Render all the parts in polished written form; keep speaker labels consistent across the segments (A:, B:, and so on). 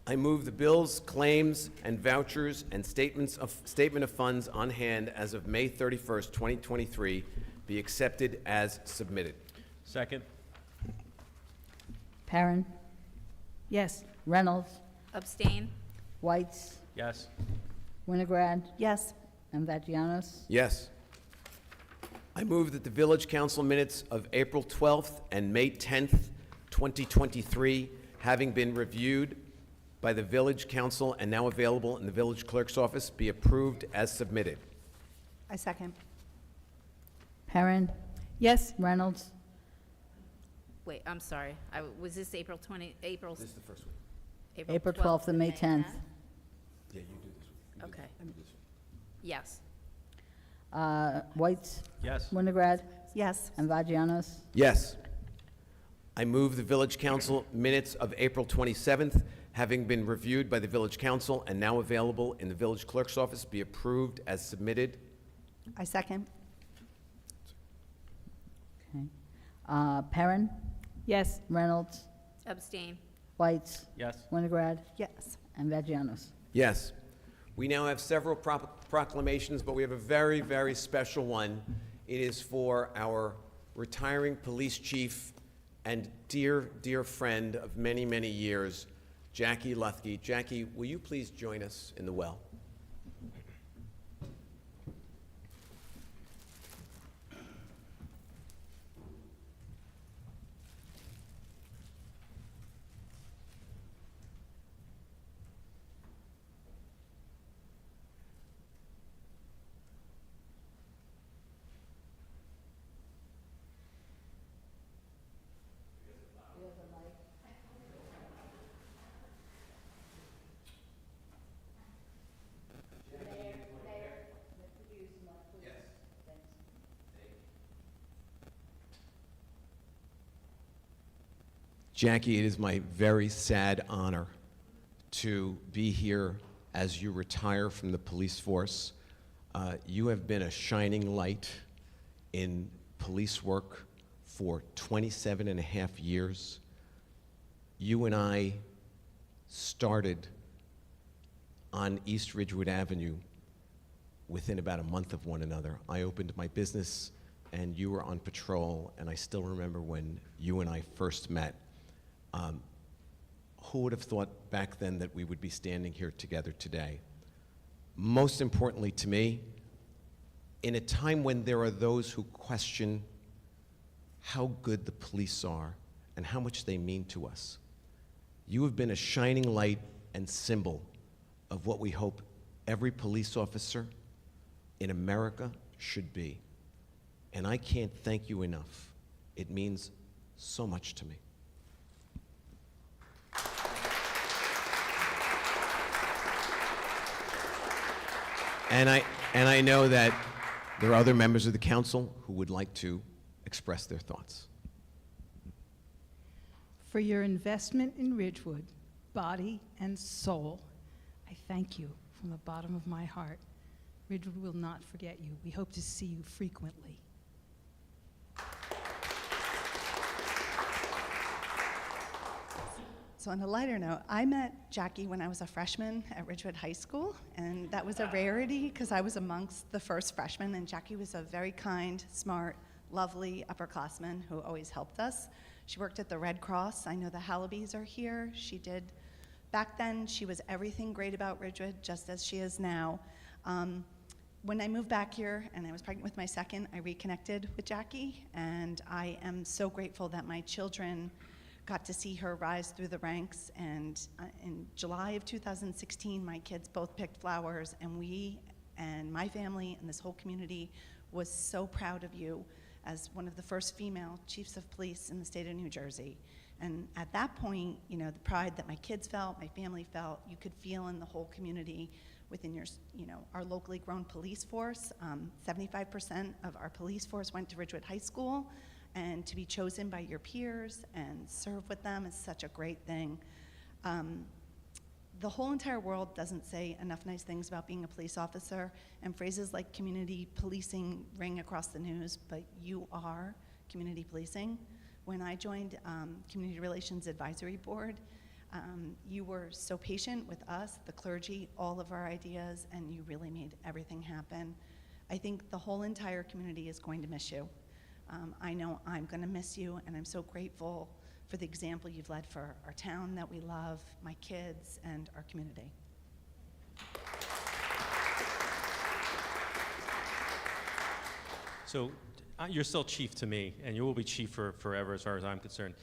A: I move the bills, claims, and vouchers and statement of funds on hand as of May 31st, 2023 be accepted as submitted.
B: Second.
C: Perrin,
D: Yes.
C: Reynolds,
E: Abstain?
C: Whites,
B: Yes.
C: Winograd,
D: Yes.
C: and Vagianos.
A: Yes. I move that the Village Council minutes of April 12th and May 10th, 2023, having been reviewed by the Village Council and now available in the Village Clerk's office, be approved as submitted.
D: I second.
C: Perrin,
D: Yes.
C: Reynolds,
E: Wait, I'm sorry. Was this April 20, April?
A: This is the first one.
C: April 12th and May 10th.
A: Yeah, you do this one.
E: Okay. Yes.
C: Whites,
B: Yes.
C: Winograd,
D: Yes.
C: and Vagianos.
A: Yes. I move the Village Council minutes of April 27th, having been reviewed by the Village Council and now available in the Village Clerk's office, be approved as submitted.
D: I second.
C: Okay. Perrin,
D: Yes.
C: Reynolds,
E: Abstain?
C: Whites,
B: Yes.
C: Winograd,
D: Yes.
C: and Vagianos.
A: Yes. We now have several proclamations, but we have a very, very special one. It is for our retiring police chief and dear, dear friend of many, many years, Jackie Lufke. Jackie, will you please join us in the well? Jackie, it is my very sad honor to be here as you retire from the police force. You have been a shining light in police work for 27 and a half years. You and I started on East Ridgewood Avenue within about a month of one another. I opened my business and you were on patrol, and I still remember when you and I first met. Who would have thought back then that we would be standing here together today? Most importantly to me, in a time when there are those who question how good the police are and how much they mean to us, you have been a shining light and symbol of what we hope every police officer in America should be. And I can't thank you enough. It means so much to me. And I know that there are other members of the council who would like to express their thoughts.
D: For your investment in Ridgewood, body and soul, I thank you from the bottom of my heart. Ridgewood will not forget you. We hope to see you frequently.
F: So on a lighter note, I met Jackie when I was a freshman at Ridgewood High School, and that was a rarity because I was amongst the first freshmen, and Jackie was a very kind, smart, lovely upperclassman who always helped us. She worked at the Red Cross. I know the Halibys are here. She did. Back then, she was everything great about Ridgewood, just as she is now. When I moved back here and I was pregnant with my second, I reconnected with Jackie, and I am so grateful that my children got to see her rise through the ranks. And in July of 2016, my kids both picked flowers, and we and my family and this whole community was so proud of you as one of the first female chiefs of police in the state of New Jersey. And at that point, you know, the pride that my kids felt, my family felt, you could feel in the whole community within your, our locally grown police force. 75% of our police force went to Ridgewood High School, and to be chosen by your peers and serve with them is such a great thing. The whole entire world doesn't say enough nice things about being a police officer, and phrases like community policing ring across the news, but you are community policing. When I joined Community Relations Advisory Board, You were so patient with us, the clergy, all of our ideas, and you really made everything happen. I think the whole entire community is going to miss you. I know I'm going to miss you, and I'm so grateful for the example you've led for our town that we love, my kids, and our community.
B: So you're still chief to me, and you will be chief for forever as far as I'm concerned.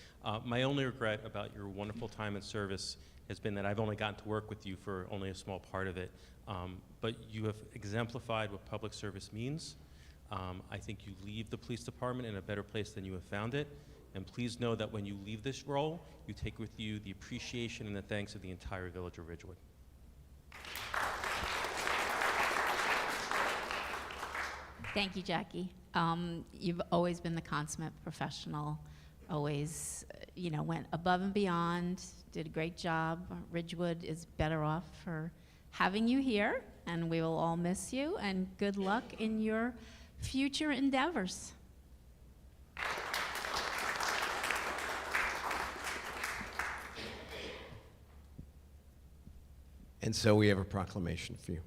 B: My only regret about your wonderful time in service has been that I've only gotten to work with you for only a small part of it. But you have exemplified what public service means. I think you leave the police department in a better place than you have found it. And please know that when you leave this role, you take with you the appreciation and the thanks of the entire village of Ridgewood.
E: Thank you, Jackie. You've always been the consummate professional, always, went above and beyond, did a great job. Ridgewood is better off for having you here, and we will all miss you, and good luck in your future endeavors.
A: And so we have a proclamation for you.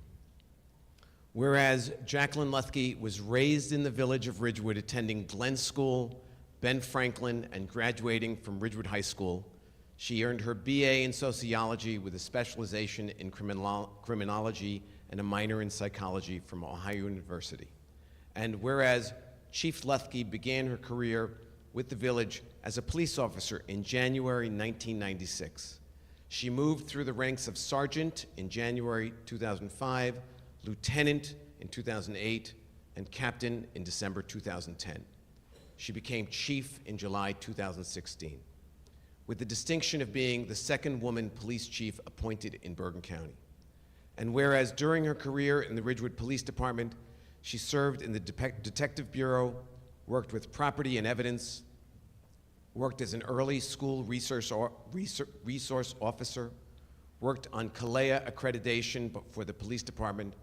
A: Whereas Jacqueline Luthke was raised in the village of Ridgewood, attending Glen School, Ben Franklin, and graduating from Ridgewood High School, she earned her BA in sociology with a specialization in criminology and a minor in psychology from Ohio University. And whereas Chief Luthke began her career with the village as a police officer in January 1996. She moved through the ranks of sergeant in January 2005, lieutenant in 2008, and captain in December 2010. She became chief in July 2016, with the distinction of being the second woman police chief appointed in Bergen County. And whereas during her career in the Ridgewood Police Department, she served in the Detective Bureau, worked with property and evidence, worked as an early school resource officer, worked on CALEA accreditation for the police department,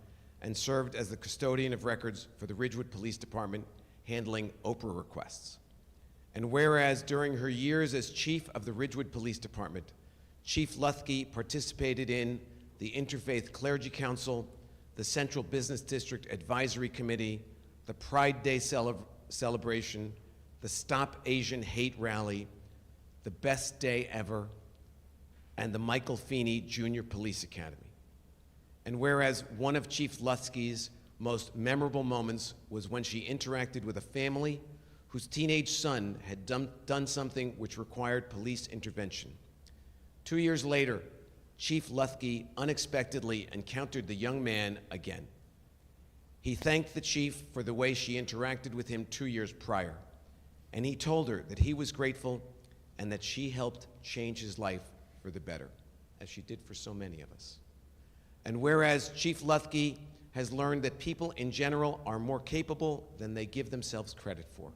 A: and served as the custodian of records for the Ridgewood Police Department, handling Oprah requests. And whereas during her years as chief of the Ridgewood Police Department, Chief Luthke participated in the Interfaith Clergy Council, the Central Business District Advisory Committee, the Pride Day celebration, the Stop Asian Hate Rally, the Best Day Ever, and the Michael Feeney Junior Police Academy. And whereas one of Chief Luthke's most memorable moments was when she interacted with a family whose teenage son had done something which required police intervention. 2 years later, Chief Luthke unexpectedly encountered the young man again. He thanked the chief for the way she interacted with him 2 years prior, and he told her that he was grateful and that she helped change his life for the better, as she did for so many of us. And whereas Chief Luthke has learned that people in general are more capable than they give themselves credit for,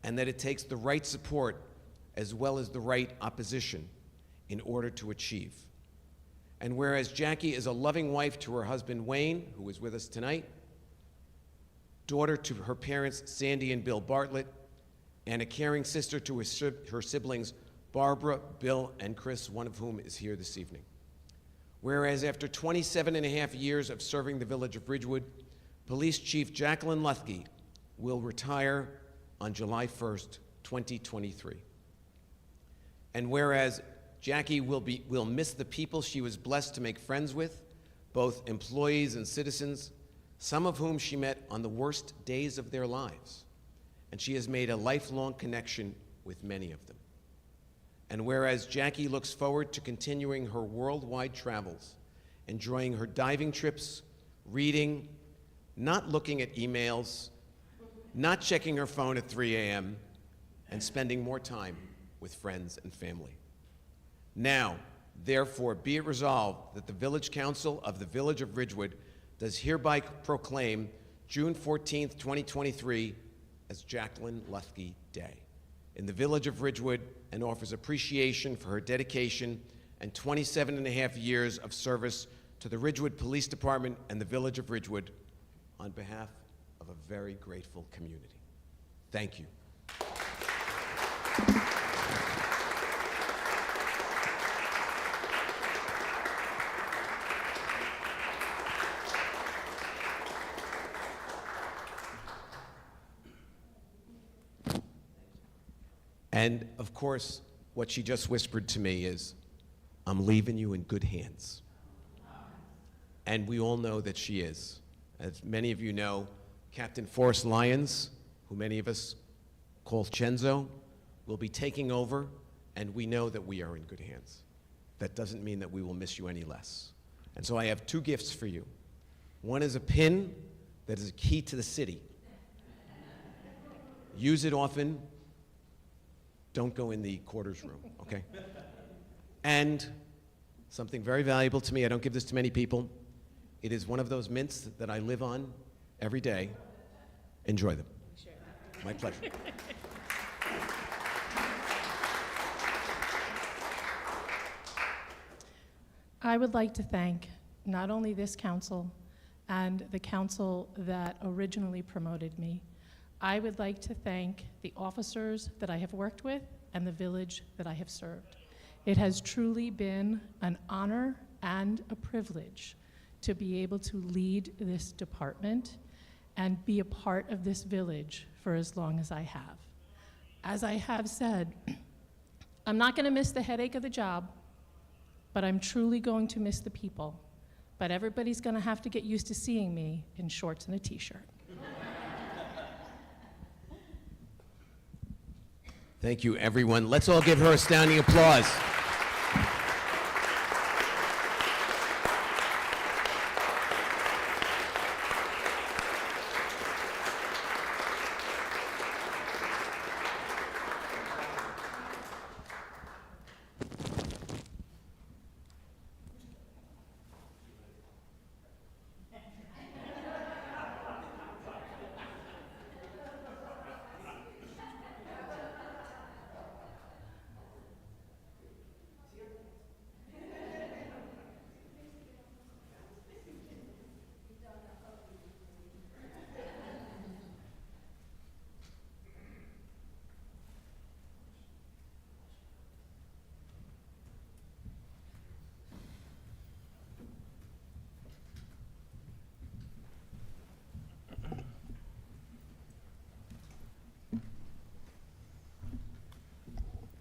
A: and that it takes the right support as well as the right opposition in order to achieve. And whereas Jackie is a loving wife to her husband Wayne, who is with us tonight, daughter to her parents Sandy and Bill Bartlett, and a caring sister to her siblings Barbara, Bill, and Chris, one of whom is here this evening. Whereas after 27.5 years of serving the village of Ridgewood, Police Chief Jacqueline Luthke will retire on July 1st, 2023. And whereas Jackie will miss the people she was blessed to make friends with, both employees and citizens, some of whom she met on the worst days of their lives, and she has made a lifelong connection with many of them. And whereas Jackie looks forward to continuing her worldwide travels, enjoying her diving trips, reading, not looking at emails, not checking her phone at 3 a.m., and spending more time with friends and family. Now, therefore, be it resolved that the Village Council of the Village of Ridgewood does hereby proclaim June 14th, 2023 as Jacqueline Luthke Day in the Village of Ridgewood, and offers appreciation for her dedication and 27.5 years of service to the Ridgewood Police Department and the Village of Ridgewood on behalf of a very grateful community. Thank you. And of course, what she just whispered to me is, I'm leaving you in good hands. And we all know that she is. As many of you know, Captain Forrest Lyons, who many of us call Chenzo, will be taking over, and we know that we are in good hands. That doesn't mean that we will miss you any less. And so I have two gifts for you. One is a pin that is a key to the city. Use it often. Don't go in the quarters room, okay? And something very valuable to me, I don't give this to many people. It is one of those mints that I live on every day. Enjoy them. My pleasure.
G: I would like to thank not only this council and the council that originally promoted me. I would like to thank the officers that I have worked with and the village that I have served. It has truly been an honor and a privilege to be able to lead this department and be a part of this village for as long as I have. As I have said, I'm not going to miss the headache of the job, but I'm truly going to miss the people. But everybody's going to have to get used to seeing me in shorts and a t-shirt.
A: Thank you, everyone. Let's all give her a standing applause.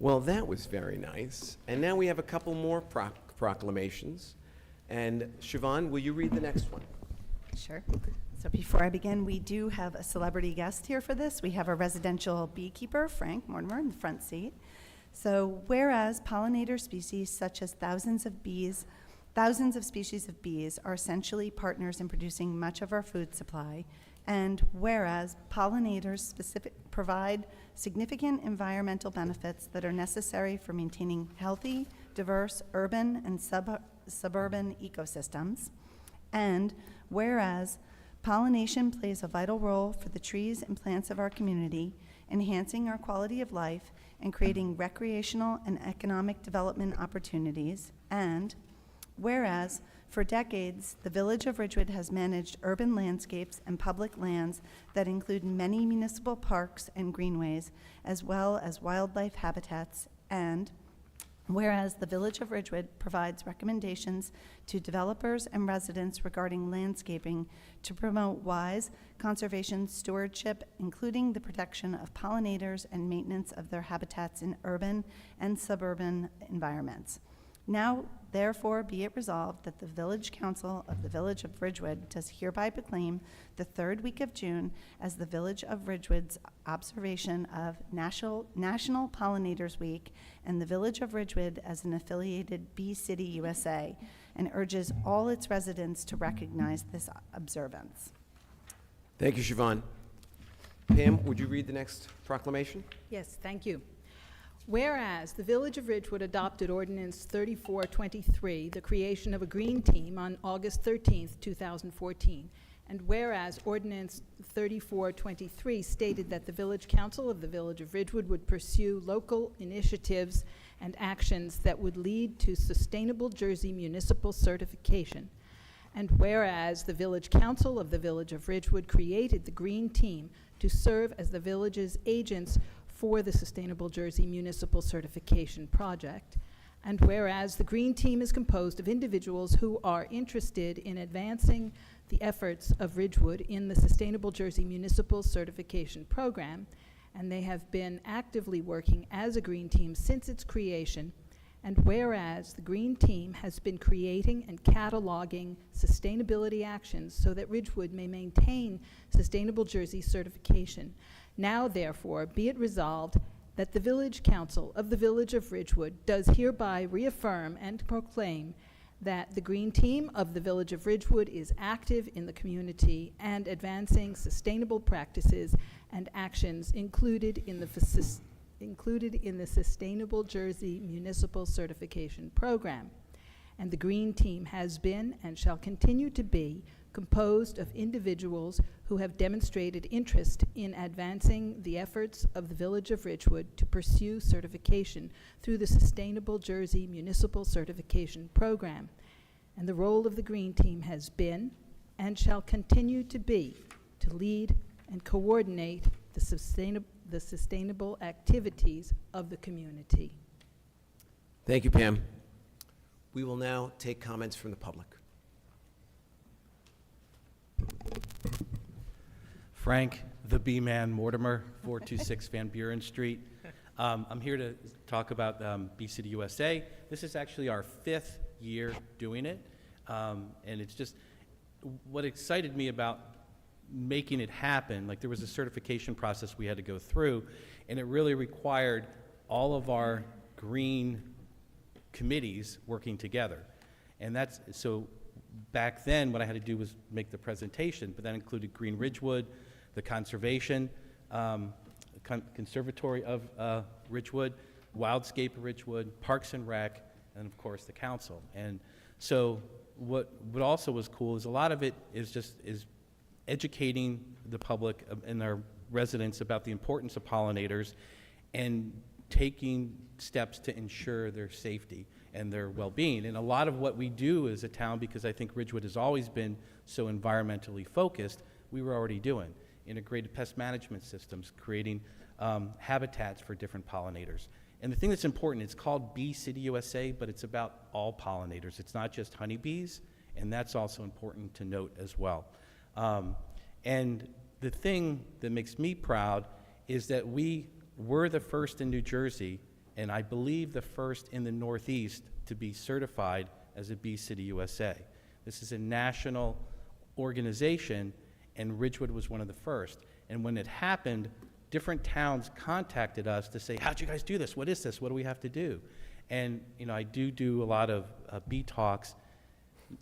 A: Well, that was very nice. And now we have a couple more proclamations. And Siobhan, will you read the next one?
F: Sure. So before I begin, we do have a celebrity guest here for this. We have a residential beekeeper, Frank Mortimer, in the front seat. So whereas pollinator species such as thousands of species of bees are essentially partners in producing much of our food supply, and whereas pollinators provide significant environmental benefits that are necessary for maintaining healthy, diverse urban and suburban ecosystems, and whereas pollination plays a vital role for the trees and plants of our community, enhancing our quality of life and creating recreational and economic development opportunities, and whereas for decades, the Village of Ridgewood has managed urban landscapes and public lands that include many municipal parks and greenways, as well as wildlife habitats, and whereas the Village of Ridgewood provides recommendations to developers and residents regarding landscaping to promote wise conservation stewardship, including the protection of pollinators and maintenance of their habitats in urban and suburban environments. Now, therefore, be it resolved that the Village Council of the Village of Ridgewood does hereby proclaim the third week of June as the Village of Ridgewood's observation of National Pollinators Week, and the Village of Ridgewood as an affiliated Bee City USA, and urges all its residents to recognize this observance.
A: Thank you, Siobhan. Pam, would you read the next proclamation?
D: Yes, thank you. Whereas the Village of Ridgewood adopted Ordinance 3423, the creation of a green team, on August 13th, 2014, and whereas Ordinance 3423 stated that the Village Council of the Village of Ridgewood would pursue local initiatives and actions that would lead to Sustainable Jersey Municipal Certification, and whereas the Village Council of the Village of Ridgewood created the Green Team to serve as the village's agents for the Sustainable Jersey Municipal Certification Project, and whereas the Green Team is composed of individuals who are interested in advancing the efforts of Ridgewood in the Sustainable Jersey Municipal Certification Program, and they have been actively working as a green team since its creation. And whereas the Green Team has been creating and cataloging sustainability actions so that Ridgewood may maintain Sustainable Jersey certification, now therefore be it resolved that the Village Council of the Village of Ridgewood does hereby reaffirm and proclaim that the Green Team of the Village of Ridgewood is active in the community and advancing sustainable practices and actions included in the Sustainable Jersey Municipal Certification Program. And the Green Team has been and shall continue to be composed of individuals who have demonstrated interest in advancing the efforts of the Village of Ridgewood to pursue certification through the Sustainable Jersey Municipal Certification Program. And the role of the Green Team has been and shall continue to be to lead and coordinate the sustainable activities of the community.
A: Thank you, Pam. We will now take comments from the public.
H: Frank, the B-Man Mortimer, 426 Van Buren Street. I'm here to talk about B-City USA. This is actually our 5th year doing it, and it's just what excited me about making it happen. Like, there was a certification process we had to go through, and it really required all of our green committees working together. And that's, so back then what I had to do was make the presentation, but that included Green Ridgewood, the Conservation, Conservatory of Ridgewood, Wildscape of Ridgewood, Parks and Rec, and of course the council. And so what also was cool is a lot of it is educating the public and our residents about the importance of pollinators and taking steps to ensure their safety and their well-being. And a lot of what we do as a town, because I think Ridgewood has always been so environmentally focused, we were already doing. Integrated pest management systems, creating habitats for different pollinators. And the thing that's important, it's called Bee City USA, but it's about all pollinators. It's not just honeybees, and that's also important to note as well. And the thing that makes me proud is that we were the first in New Jersey, and I believe the first in the Northeast to be certified as a Bee City USA. This is a national organization, and Ridgewood was one of the first. And when it happened, different towns contacted us to say, how'd you guys do this? What is this? What do we have to do? And you know, I do a lot of bee talks,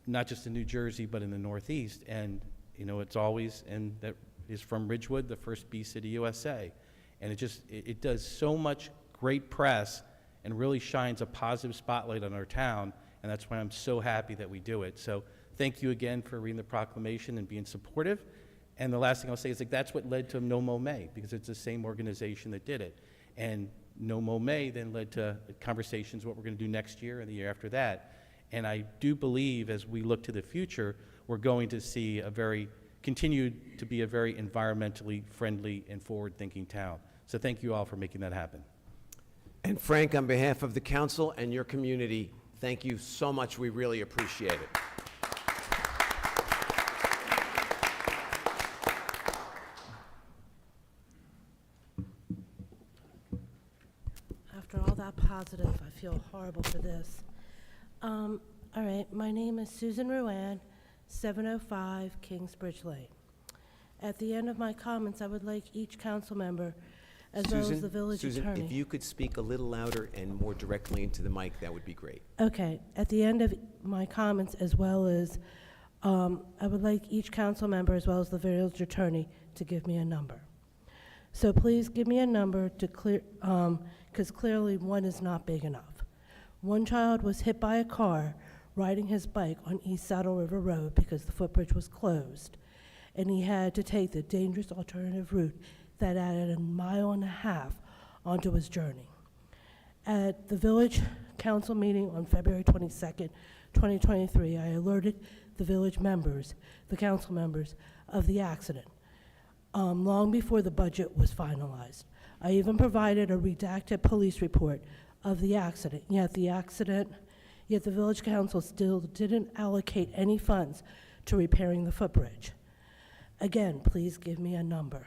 H: not just in New Jersey, but in the Northeast. And you know, it's always, and that is from Ridgewood, the first Bee City USA. And it does so much great press and really shines a positive spotlight on our town. And that's why I'm so happy that we do it. So thank you again for reading the proclamation and being supportive. And the last thing I'll say is, like, that's what led to No Mow May, because it's the same organization that did it. And No Mow May then led to conversations what we're going to do next year and the year after that. And I do believe as we look to the future, we're going to see continue to be a very environmentally friendly and forward-thinking town. So thank you all for making that happen.
A: And Frank, on behalf of the council and your community, thank you so much. We really appreciate it.
I: After all that positive, I feel horrible for this. All right, my name is Susan Ruan, 705 Kingsbridge Lane. At the end of my comments, I would like each council member, as well as the village attorney.
A: Susan, if you could speak a little louder and more directly into the mic, that would be great.
I: Okay, at the end of my comments, as well as, I would like each council member, as well as the village attorney, to give me a number. So please give me a number to clear, because clearly one is not big enough. One child was hit by a car riding his bike on East Saddle River Road because the footbridge was closed, and he had to take the dangerous alternative route that added 1.5 miles onto his journey. At the village council meeting on February 22nd, 2023, I alerted the village members, the council members, of the accident long before the budget was finalized. I even provided a redacted police report of the accident, yet the village council still didn't allocate any funds to repairing the footbridge. Again, please give me a number.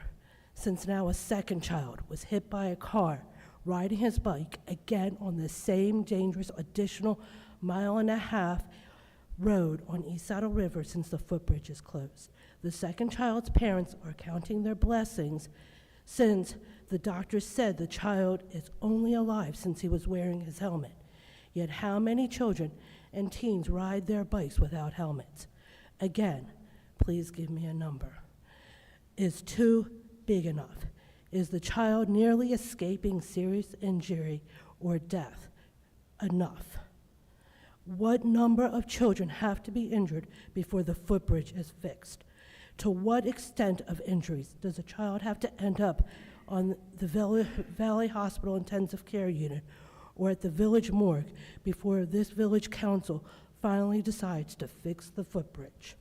I: since now a second child was hit by a car riding his bike again on the same dangerous additional 1.5 mile road on East Saddle River since the footbridge is closed. The second child's parents are counting their blessings since the doctor said the child is only alive since he was wearing his helmet. Yet how many children and teens ride their bikes without helmets? Again, please give me a number. Is 2 big enough? Is the child nearly escaping serious injury or death enough? What number of children have to be injured before the footbridge is fixed? To what extent of injuries does a child have to end up on the Valley Hospital intensive care unit or at the village morgue before this village council finally decides to fix the footbridge?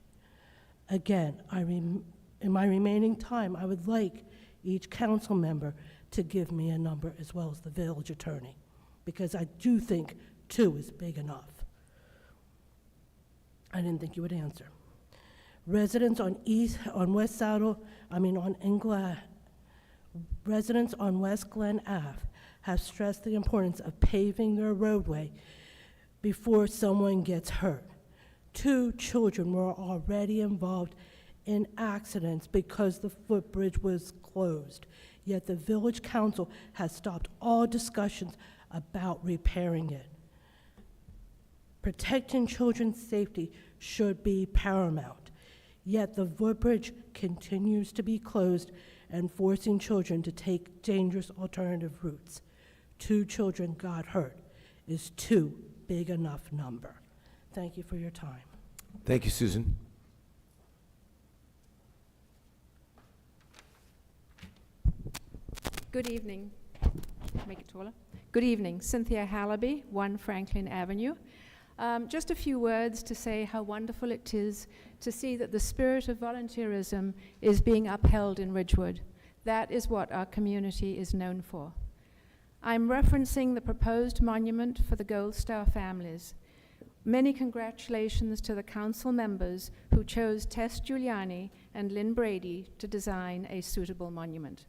I: Again, in my remaining time, I would like each council member to give me a number as well as the village attorney, because I do think 2 is big enough. I didn't think you would answer. Residents on residents on West Glen Ave have stressed the importance of paving their roadway before someone gets hurt. 2 children were already involved in accidents because the footbridge was closed, yet the village council has stopped all discussions about repairing it. Protecting children's safety should be paramount, yet the footbridge continues to be closed and forcing children to take dangerous alternative routes. 2 children got hurt. Is 2 big enough number? Thank you for your time.
A: Thank you, Susan.
J: Good evening. Make it taller. Good evening. Cynthia Hallaby, 1 Franklin Avenue. Just a few words to say how wonderful it is to see that the spirit of volunteerism is being upheld in Ridgewood. That is what our community is known for. I'm referencing the proposed monument for the Gold Star families. Many congratulations to the council members who chose Tess Giuliani and Lynn Brady to design a suitable monument.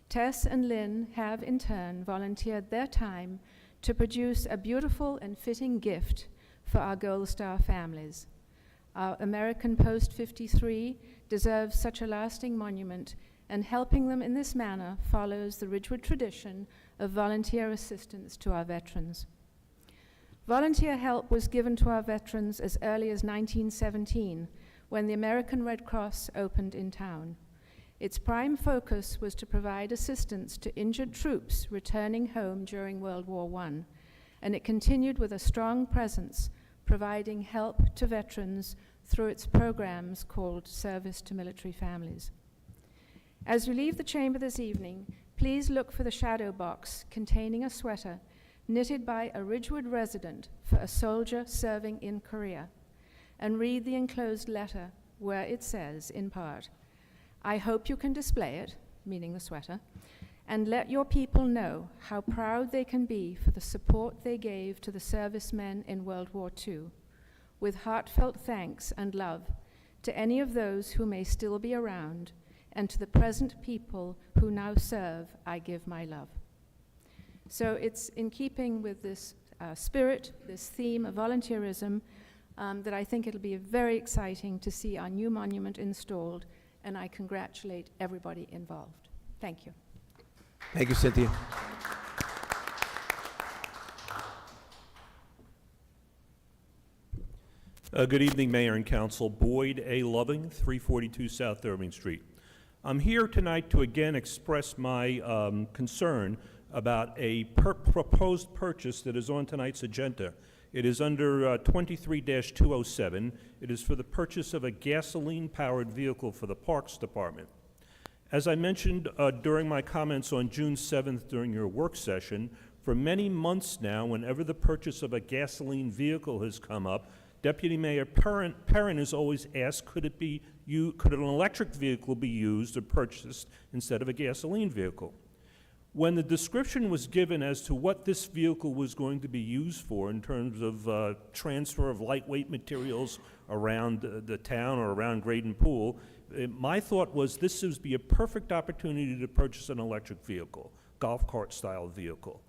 J: Tess and Lynn have in turn volunteered their time to produce a beautiful and fitting gift for our Gold Star families. Our American Post 53 deserves such a lasting monument, and helping them in this manner follows the Ridgewood tradition of volunteer assistance to our veterans. Volunteer help was given to our veterans as early as 1917, when the American Red Cross opened in town. Its prime focus was to provide assistance to injured troops returning home during World War I, and it continued with a strong presence, providing help to veterans through its programs called Service to Military Families. As you leave the chamber this evening, please look for the shadow box containing a sweater knitted by a Ridgewood resident for a soldier serving in Korea, and read the enclosed letter where it says, in part, "I hope you can display it," meaning the sweater, "and let your people know how proud they can be for the support they gave to the servicemen in World War II. With heartfelt thanks and love to any of those who may still be around, and to the present people who now serve, I give my love." So it's in keeping with this spirit, this theme of volunteerism, that I think it'll be very exciting to see our new monument installed, and I congratulate everybody involved. Thank you.
A: Thank you, Cynthia.
K: Good evening, Mayor and Council. Boyd A. Loving, 342 South Irving Street. I'm here tonight to again express my concern about a proposed purchase that is on tonight's agenda. It is under 23-207. It is for the purchase of a gasoline-powered vehicle for the Parks Department. As I mentioned during my comments on June 7th during your work session, for many months now, whenever the purchase of a gasoline vehicle has come up, Deputy Mayor Perrin has always asked, could an electric vehicle be used or purchased instead of a gasoline vehicle? When the description was given as to what this vehicle was going to be used for in terms of transfer of lightweight materials around the town or around Graydon Pool, My thought was this would be a perfect opportunity to purchase an electric vehicle, golf cart-style vehicle.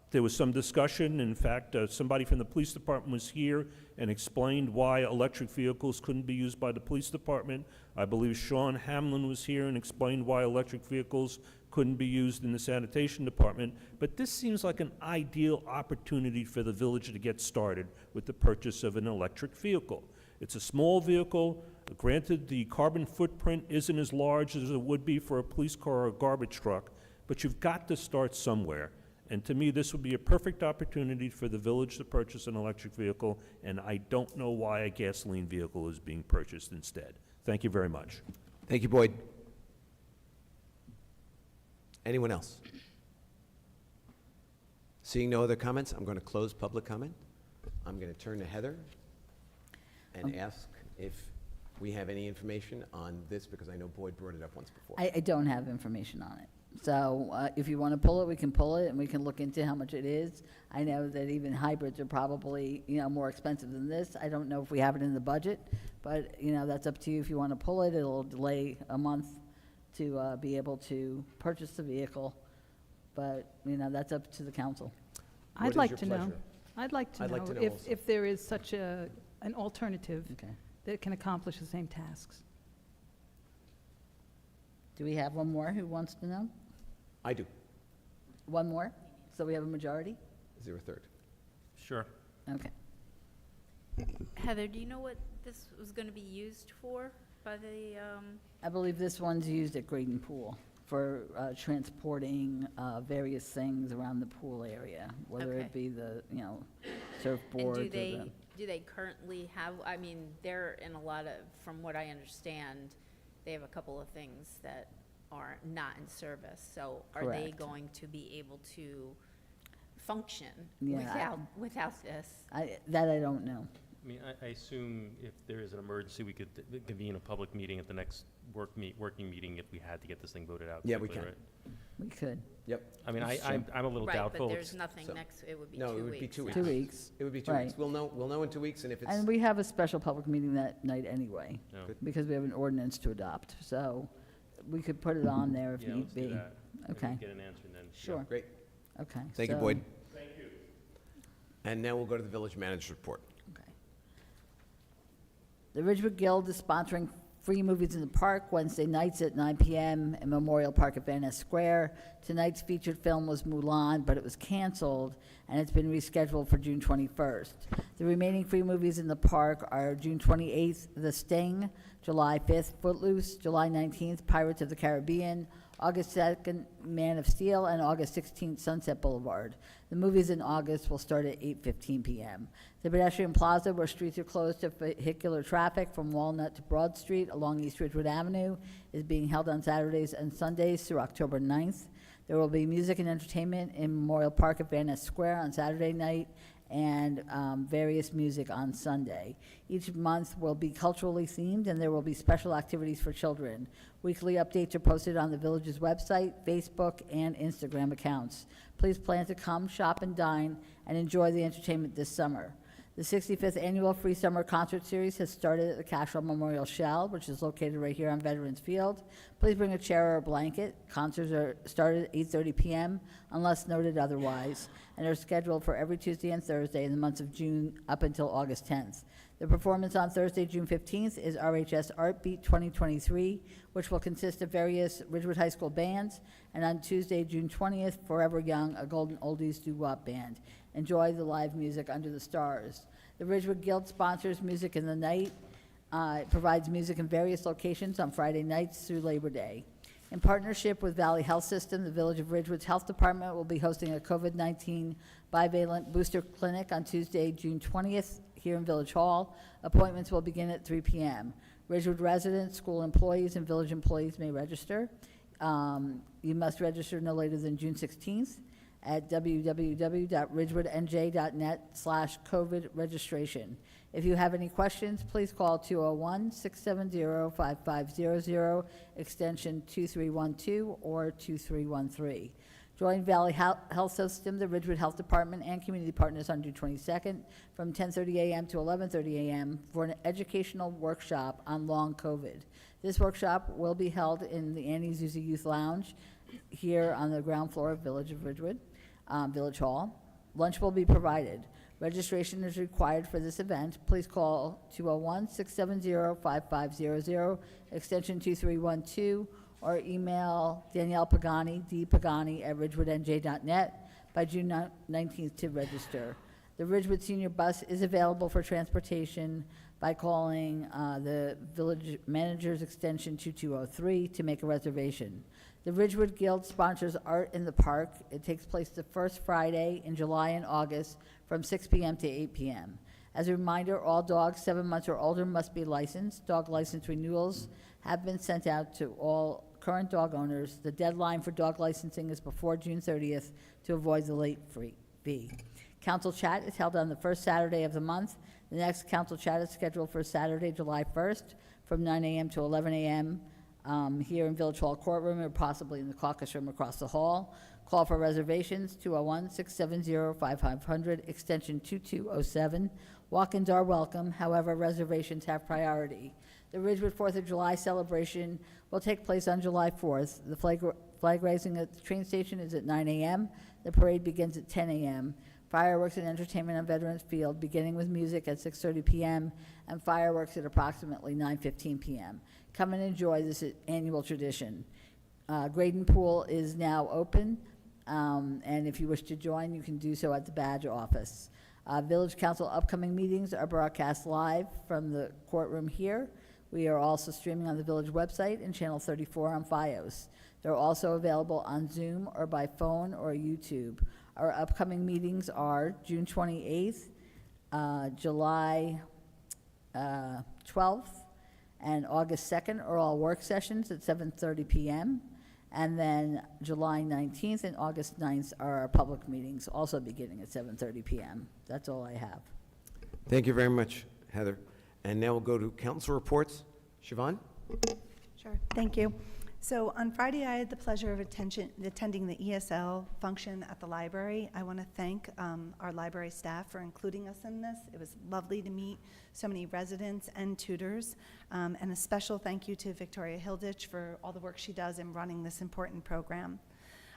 K: There was some discussion. In fact, somebody from the police department was here and explained why electric vehicles couldn't be used by the police department. I believe Sean Hamlin was here and explained why electric vehicles couldn't be used in the sanitation department. But this seems like an ideal opportunity for the village to get started with the purchase of an electric vehicle. It's a small vehicle. Granted, the carbon footprint isn't as large as it would be for a police car or a garbage truck, but you've got to start somewhere. And to me, this would be a perfect opportunity for the village to purchase an electric vehicle, and I don't know why a gasoline vehicle is being purchased instead. Thank you very much.
A: Thank you, Boyd. Anyone else? Seeing no other comments, I'm going to close public comment. I'm going to turn to Heather and ask if we have any information on this, because I know Boyd brought it up once before.
C: I don't have information on it. So if you want to pull it, we can pull it, and we can look into how much it is. I know that even hybrids are probably, more expensive than this. I don't know if we have it in the budget, but, that's up to you. If you want to pull it, it'll delay a month to be able to purchase the vehicle. But, that's up to the council.
A: What
D: I'd
A: is
D: like
A: your
D: to know.
A: pleasure?
D: I'd like to
A: I'd like to
D: know
A: know also.
D: if there is such an alternative
C: Okay.
D: that can accomplish the same tasks.
C: Do we have one more who wants to know?
A: I do.
C: One more? So we have a majority?
A: Is there a third?
B: Sure.
C: Okay.
E: Heather, do you know what this was going to be used for by the,
C: I believe this one's used at Graydon Pool for transporting various things around the pool area, whether
E: Okay.
C: it be the,
E: and
C: surfboards
E: do
C: or
E: they, do they currently have, I mean, they're in a lot of, from what I understand, they have a couple of things that are not in service. So are they
C: Correct.
E: going to be able to function
C: Yeah,
E: without this?
C: that I don't know.
B: I mean, I assume if there is an emergency, we could convene a public meeting at the next working meeting if we had to get this thing voted out.
A: Yeah, we
B: quickly,
A: can.
B: right?
C: We could.
A: Yep.
B: I mean,
C: That's
B: I'm a little
E: Right,
B: doubtful.
E: but there's
B: It's-
E: nothing
A: so-
E: next, it would be
A: No,
E: 2 weeks.
A: it would be 2 weeks.
C: 2 weeks.
A: It would be 2
C: Right.
A: weeks. We'll know in 2 weeks, and if it's...
C: And we have a special public meeting that night anyway,
B: No.
A: Good.
C: because we have an ordinance to adopt. So we could put it on there if
B: Yeah,
C: need
B: let's do
C: be.
B: that. Maybe
C: Okay.
B: Get an answer and then. yeah.
C: Sure.
A: Great.
C: Okay.
A: Thank you,
C: so-
A: Boyd. Thank you. And now we'll go to the village manager's report.
C: Okay. The Ridgewood Guild is sponsoring free movies in the park Wednesday nights at 9 p.m. in Memorial Park at Van Ness Square. Tonight's featured film was Mulan, but it was canceled, and it's been rescheduled for June 21st. The remaining free movies in the park are June 28th, The Sting, July 5th, Footloose, July 19th, Pirates of the Caribbean, August 2nd, Man of Steel, and August 16th, Sunset Boulevard. The movies in August will start at 8:15 p.m. The pedestrian plaza, where streets are closed to vehicular traffic from Walnut to Broad Street along East Ridgewood Avenue, is being held on Saturdays and Sundays through October 9th. There will be music and entertainment in Memorial Park at Van Ness Square on Saturday night, and various music on Sunday. Each month will be culturally themed, and there will be special activities for children. Weekly updates are posted on the village's website, Facebook, and Instagram accounts. Please plan to come, shop, and dine, and enjoy the entertainment this summer. The 65th Annual Free Summer Concert Series has started at the Cashwell Memorial Shell, which is located right here on Veterans Field. Please bring a chair or a blanket. Concerts are started at 8:30 p.m. unless noted otherwise, and are scheduled for every Tuesday and Thursday in the months of June up until August 10th. The performance on Thursday, June 15th, is RHS Art Beat 2023, which will consist of various Ridgewood High School bands, and on Tuesday, June 20th, Forever Young, a Golden Oldies doo-wop band. Enjoy the live music under the stars. The Ridgewood Guild sponsors Music in the Night. It provides music in various locations on Friday nights through Labor Day. In partnership with Valley Health System, the Village of Ridgewood's Health Department will be hosting a COVID-19 bivalent booster clinic on Tuesday, June 20th, here in Village Hall. Appointments will begin at 3 p.m. Ridgewood residents, school employees, and village employees may register. You must register no later than June 16th at www.ridgewoodnj.net/COVID registration. If you have any questions, please call 201-670-5500, extension 2312 or 2313. Join Valley Health System, the Ridgewood Health Department, and community partners on June 22nd from 10:30 a.m. to 11:30 a.m. for an educational workshop on long COVID. This workshop will be held in the Annie Zuzi Youth Lounge here on the ground floor of Village of Ridgewood, Village Hall. Lunch will be provided. Registration is required for this event. Please call 201-670-5500, extension 2312, or email Danielle Pagani, dpagani@ridgewoodnj.net by June 19th to register. The Ridgewood Senior Bus is available for transportation by calling the village manager's extension 2203 to make a reservation. The Ridgewood Guild sponsors Art in the Park. It takes place the first Friday in July and August from 6 p.m. to 8 p.m. As a reminder, all dogs 7 months or older must be licensed. Dog license renewals have been sent out to all current dog owners. The deadline for dog licensing is before June 30th to avoid the late fee. Council chat is held on the first Saturday of the month. The next council chat is scheduled for Saturday, July 1st, from 9 a.m. to 11 a.m. Here in Village Hall courtroom, or possibly in the caucus room across the hall. Call for reservations, 201-670-5500, extension 2207. Walk-ins are welcome, however, reservations have priority. The Ridgewood 4th of July celebration will take place on July 4th. The flag raising at the train station is at 9 a.m. The parade begins at 10 a.m. Fireworks and entertainment on Veterans Field, beginning with music at 6:30 p.m. and fireworks at approximately 9:15 p.m. Come and enjoy this annual tradition. Graydon Pool is now open, and if you wish to join, you can do so at the badge office. Village Council upcoming meetings are broadcast live from the courtroom here. We are also streaming on the village website and Channel 34 on FiOS. They're also available on Zoom or by phone or YouTube. Our upcoming meetings are June 28th, July 12th, and August 2nd are all work sessions at 7:30 p.m. And then July 19th and August 9th are our public meetings, also beginning at 7:30 p.m. That's all I have.
A: Thank you very much, Heather. And now we'll go to council reports. Siobhan?
F: Sure, thank you. So on Friday, I had the pleasure of attending the ESL function at the library. I want to thank our library staff for including us in this. It was lovely to meet so many residents and tutors. And a special thank you to Victoria Hilditch for all the work she does in running this important program.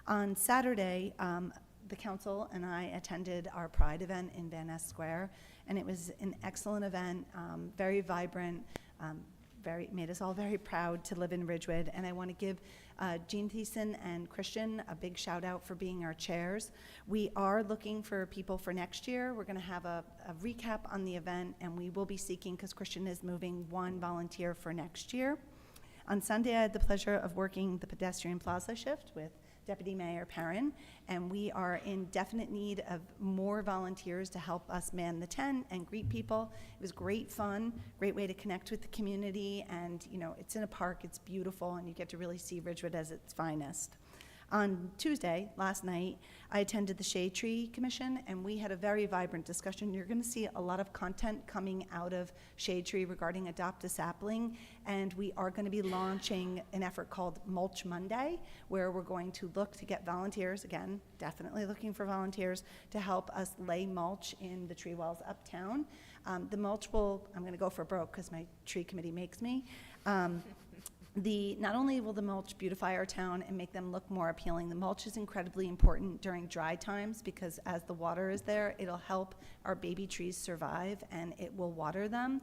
F: On Saturday, the council and I attended our Pride event in Van Ness Square, and it was an excellent event, very vibrant, made us all very proud to live in Ridgewood. And I want to give Jean Thiessen and Christian a big shout out for being our chairs. We are looking for people for next year. We're going to have a recap on the event, and we will be seeking, because Christian is moving, one volunteer for next year. On Sunday, I had the pleasure of working the pedestrian plaza shift with Deputy Mayor Perrin, and we are in definite need of more volunteers to help us man the tent and greet people. It was great fun, great way to connect with the community, and you know, it's in a park, it's beautiful, and you get to really see Ridgewood as its finest. On Tuesday, last night, I attended the Shade Tree Commission, and we had a very vibrant discussion. You're going to see a lot of content coming out of Shade Tree regarding Adopt a Sapling, and we are going to be launching an effort called Mulch Monday, where we're going to look to get volunteers, again, definitely looking for volunteers, to help us lay mulch in the tree walls uptown. The mulch will, I'm going to go for broke because my tree committee makes me. Not only will the mulch beautify our town and make them look more appealing, the mulch is incredibly important during dry times, because as the water is there, it'll help our baby trees survive and it will water them.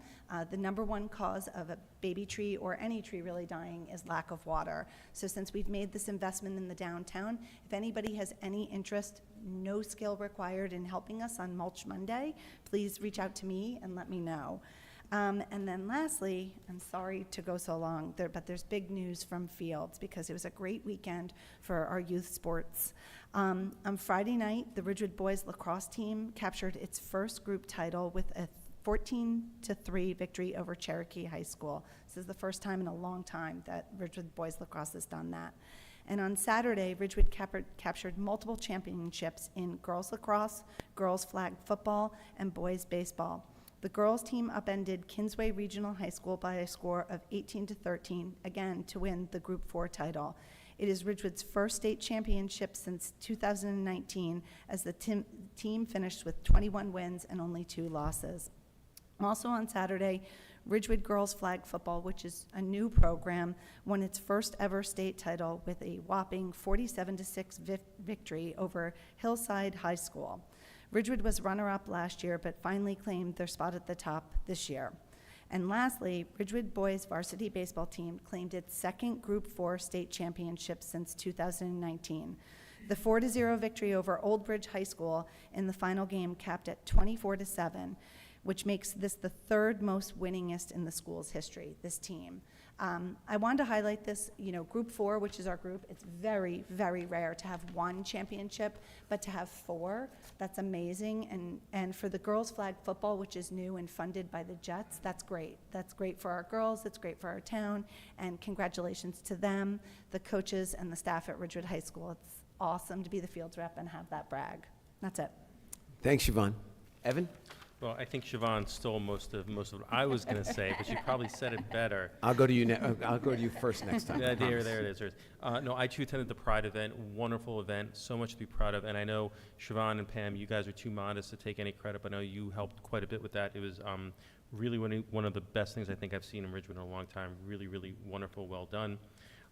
F: The number one cause of a baby tree, or any tree really, dying is lack of water. So since we've made this investment in the downtown, if anybody has any interest, no skill required, in helping us on Mulch Monday, please reach out to me and let me know. And then lastly, I'm sorry to go so long, but there's big news from Fields, because it was a great weekend for our youth sports. On Friday night, the Ridgewood boys lacrosse team captured its first group title with a 14-3 victory over Cherokee High School. This is the first time in a long time that Ridgewood boys lacrosse has done that. And on Saturday, Ridgewood captured multiple championships in girls lacrosse, girls flag football, and boys baseball. The girls team upended Kinsway Regional High School by a score of 18-13, again, to win the Group 4 title. It is Ridgewood's first state championship since 2019, as the team finished with 21 wins and only 2 losses. Also on Saturday, Ridgewood Girls Flag Football, which is a new program, won its first ever state title with a whopping 47-6 victory over Hillside High School. Ridgewood was runner-up last year, but finally claimed their spot at the top this year. And lastly, Ridgewood Boys Varsity Baseball Team claimed its second Group 4 state championship since 2019. The 4-0 victory over Old Bridge High School in the final game capped at 24-7, which makes this the 3rd most winningest in the school's history, this team. I wanted to highlight this, Group 4, which is our group, it's very, very rare to have 1 championship, but to have 4, that's amazing. And for the girls flag football, which is new and funded by the Jets, that's great. That's great for our girls, it's great for our town, and congratulations to them, the coaches, and the staff at Ridgewood High School. It's awesome to be the field rep and have that brag. That's it.
A: Thanks, Siobhan. Evan?
B: Well, I think Siobhan stole most of what I was going to say, but she probably said it better.
A: I'll go to you. I'll go to you first next time.
B: Yeah,
A: I
B: there
A: promise.
B: it is. No, I too attended the Pride event. Wonderful event. So much to be proud of. And I know Siobhan and Pam, you guys are too modest to take any credit, but I know you helped quite a bit with that. It was really one of the best things I think I've seen in Ridgewood in a long time. Really, really wonderful. Well done.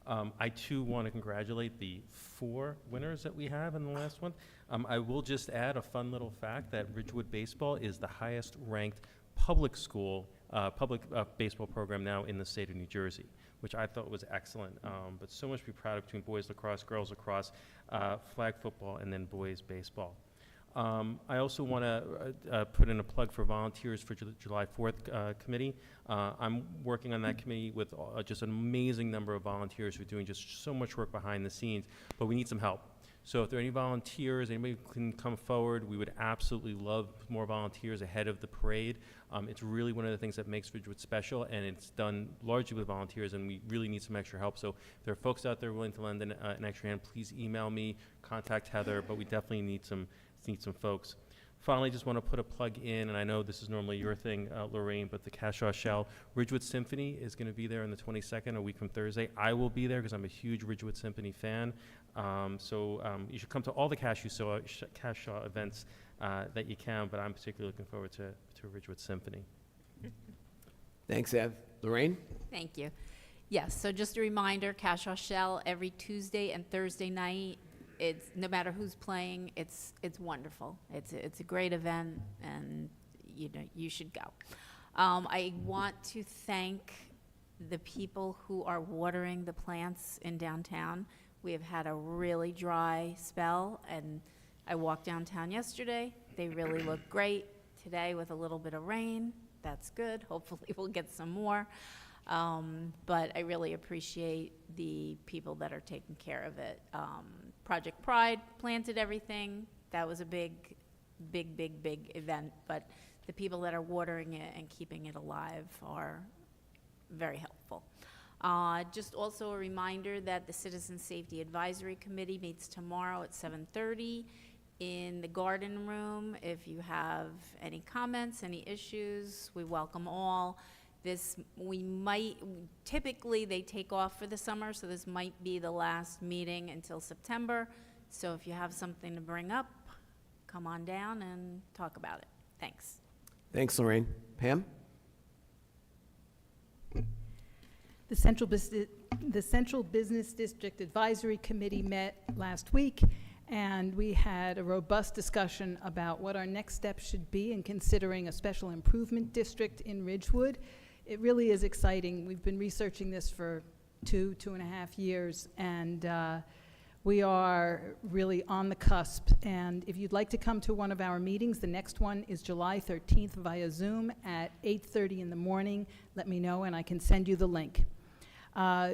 B: I too want to congratulate the 4 winners that we have in the last one. I will just add a fun little fact that Ridgewood Baseball is the highest ranked public baseball program now in the state of New Jersey, which I thought was excellent. But so much to be proud of between boys lacrosse, girls lacrosse, flag football, and then boys baseball. I also want to put in a plug for volunteers for July 4th committee. I'm working on that committee with just an amazing number of volunteers who are doing just so much work behind the scenes, but we need some help. So if there are any volunteers, anybody who can come forward, we would absolutely love more volunteers ahead of the parade. It's really one of the things that makes Ridgewood special, and it's done largely with volunteers, and we really need some extra help. So if there are folks out there willing to lend an extra hand, please email me, contact Heather, but we definitely need some folks. Finally, just want to put a plug in, and I know this is normally your thing, Lorraine, but the Cashaw Shell Ridgewood Symphony is going to be there on the 22nd, a week from Thursday. I will be there because I'm a huge Ridgewood Symphony fan. So you should come to all the Cashaw events that you can, but I'm particularly looking forward to Ridgewood Symphony.
A: Thanks, Ev. Lorraine?
E: Thank you. Yes, so just a reminder, Cashaw Shell every Tuesday and Thursday night. It's no matter who's playing, it's wonderful. It's a great event, and you should go. I want to thank the people who are watering the plants in downtown. We have had a really dry spell, and I walked downtown yesterday. They really look great. Today with a little bit of rain, that's good. Hopefully we'll get some more. But I really appreciate the people that are taking care of it. Project Pride planted everything. That was a big event, but the people that are watering it and keeping it alive are very helpful. Just also a reminder that the Citizen Safety Advisory Committee meets tomorrow at 7:30 in the garden room. If you have any comments, any issues, we welcome all. Typically they take off for the summer, so this might be the last meeting until September. So if you have something to bring up, come on down and talk about it. Thanks.
A: Thanks, Lorraine. Pam?
D: The Central Business District Advisory Committee met last week, and we had a robust discussion about what our next steps should be in considering a special improvement district in Ridgewood. It really is exciting. We've been researching this for 2.5 years, and we are really on the cusp. And if you'd like to come to one of our meetings, the next one is July 13th via Zoom at 8:30 in the morning. Let me know, and I can send you the link.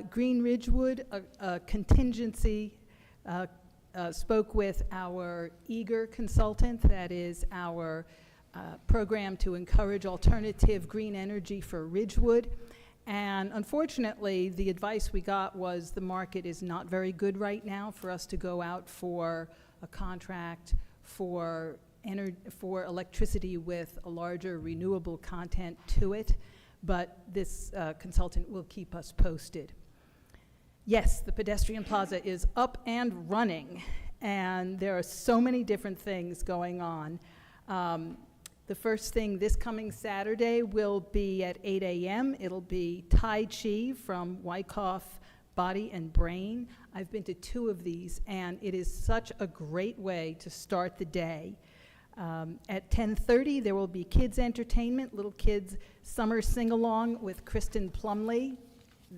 D: Green Ridgewood, a contingency, spoke with our EAGER consultant, that is our program to encourage alternative green energy for Ridgewood. And unfortunately, the advice we got was the market is not very good right now for us to go out for a contract for electricity with a larger renewable content to it. But this consultant will keep us posted. Yes, the pedestrian plaza is up and running, and there are so many different things going on. The first thing this coming Saturday will be at 8 a.m. It'll be Tai Chi from Wyckoff Body and Brain. I've been to 2 of these, and it is such a great way to start the day. At 10:30, there will be kids' entertainment, little kids' summer sing-along with Kristen Plumley.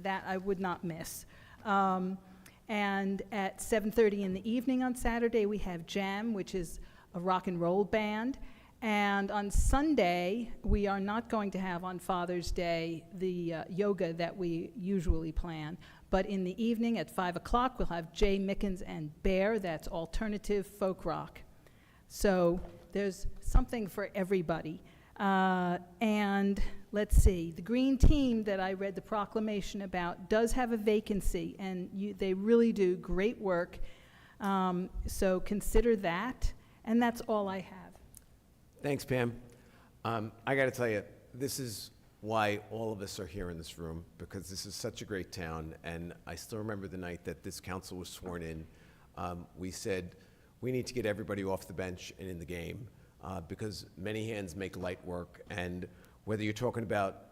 D: That I would not miss. And at 7:30 in the evening on Saturday, we have Jam, which is a rock and roll band. And on Sunday, we are not going to have on Father's Day the yoga that we usually plan. But in the evening at 5 o'clock, we'll have Jay Mickens and Bear. That's alternative folk rock. So there's something for everybody. And let's see, the green team that I read the proclamation about does have a vacancy, and they really do great work. So consider that, and that's all I have.
A: Thanks, Pam. I got to tell you, this is why all of us are here in this room, because this is such a great town, and I still remember the night that this council was sworn in. We said, we need to get everybody off the bench and in the game, because many hands make light work, and whether you're talking about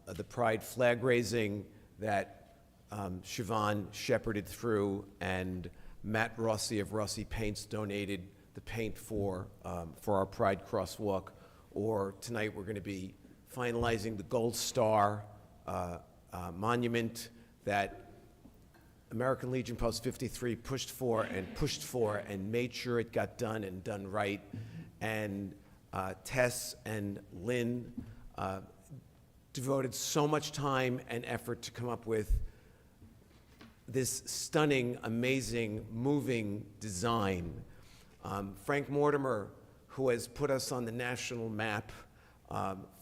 A: the Pride flag raising that Siobhan shepherded through, and Matt Rossi of Rossi Paints donated the paint for our Pride crosswalk, or tonight we're going to be finalizing the Gold Star monument that American Legion Post 53 pushed for and made sure it got done and done right. And Tess and Lynn devoted so much time and effort to come up with this stunning, amazing, moving design. Frank Mortimer, who has put us on the national map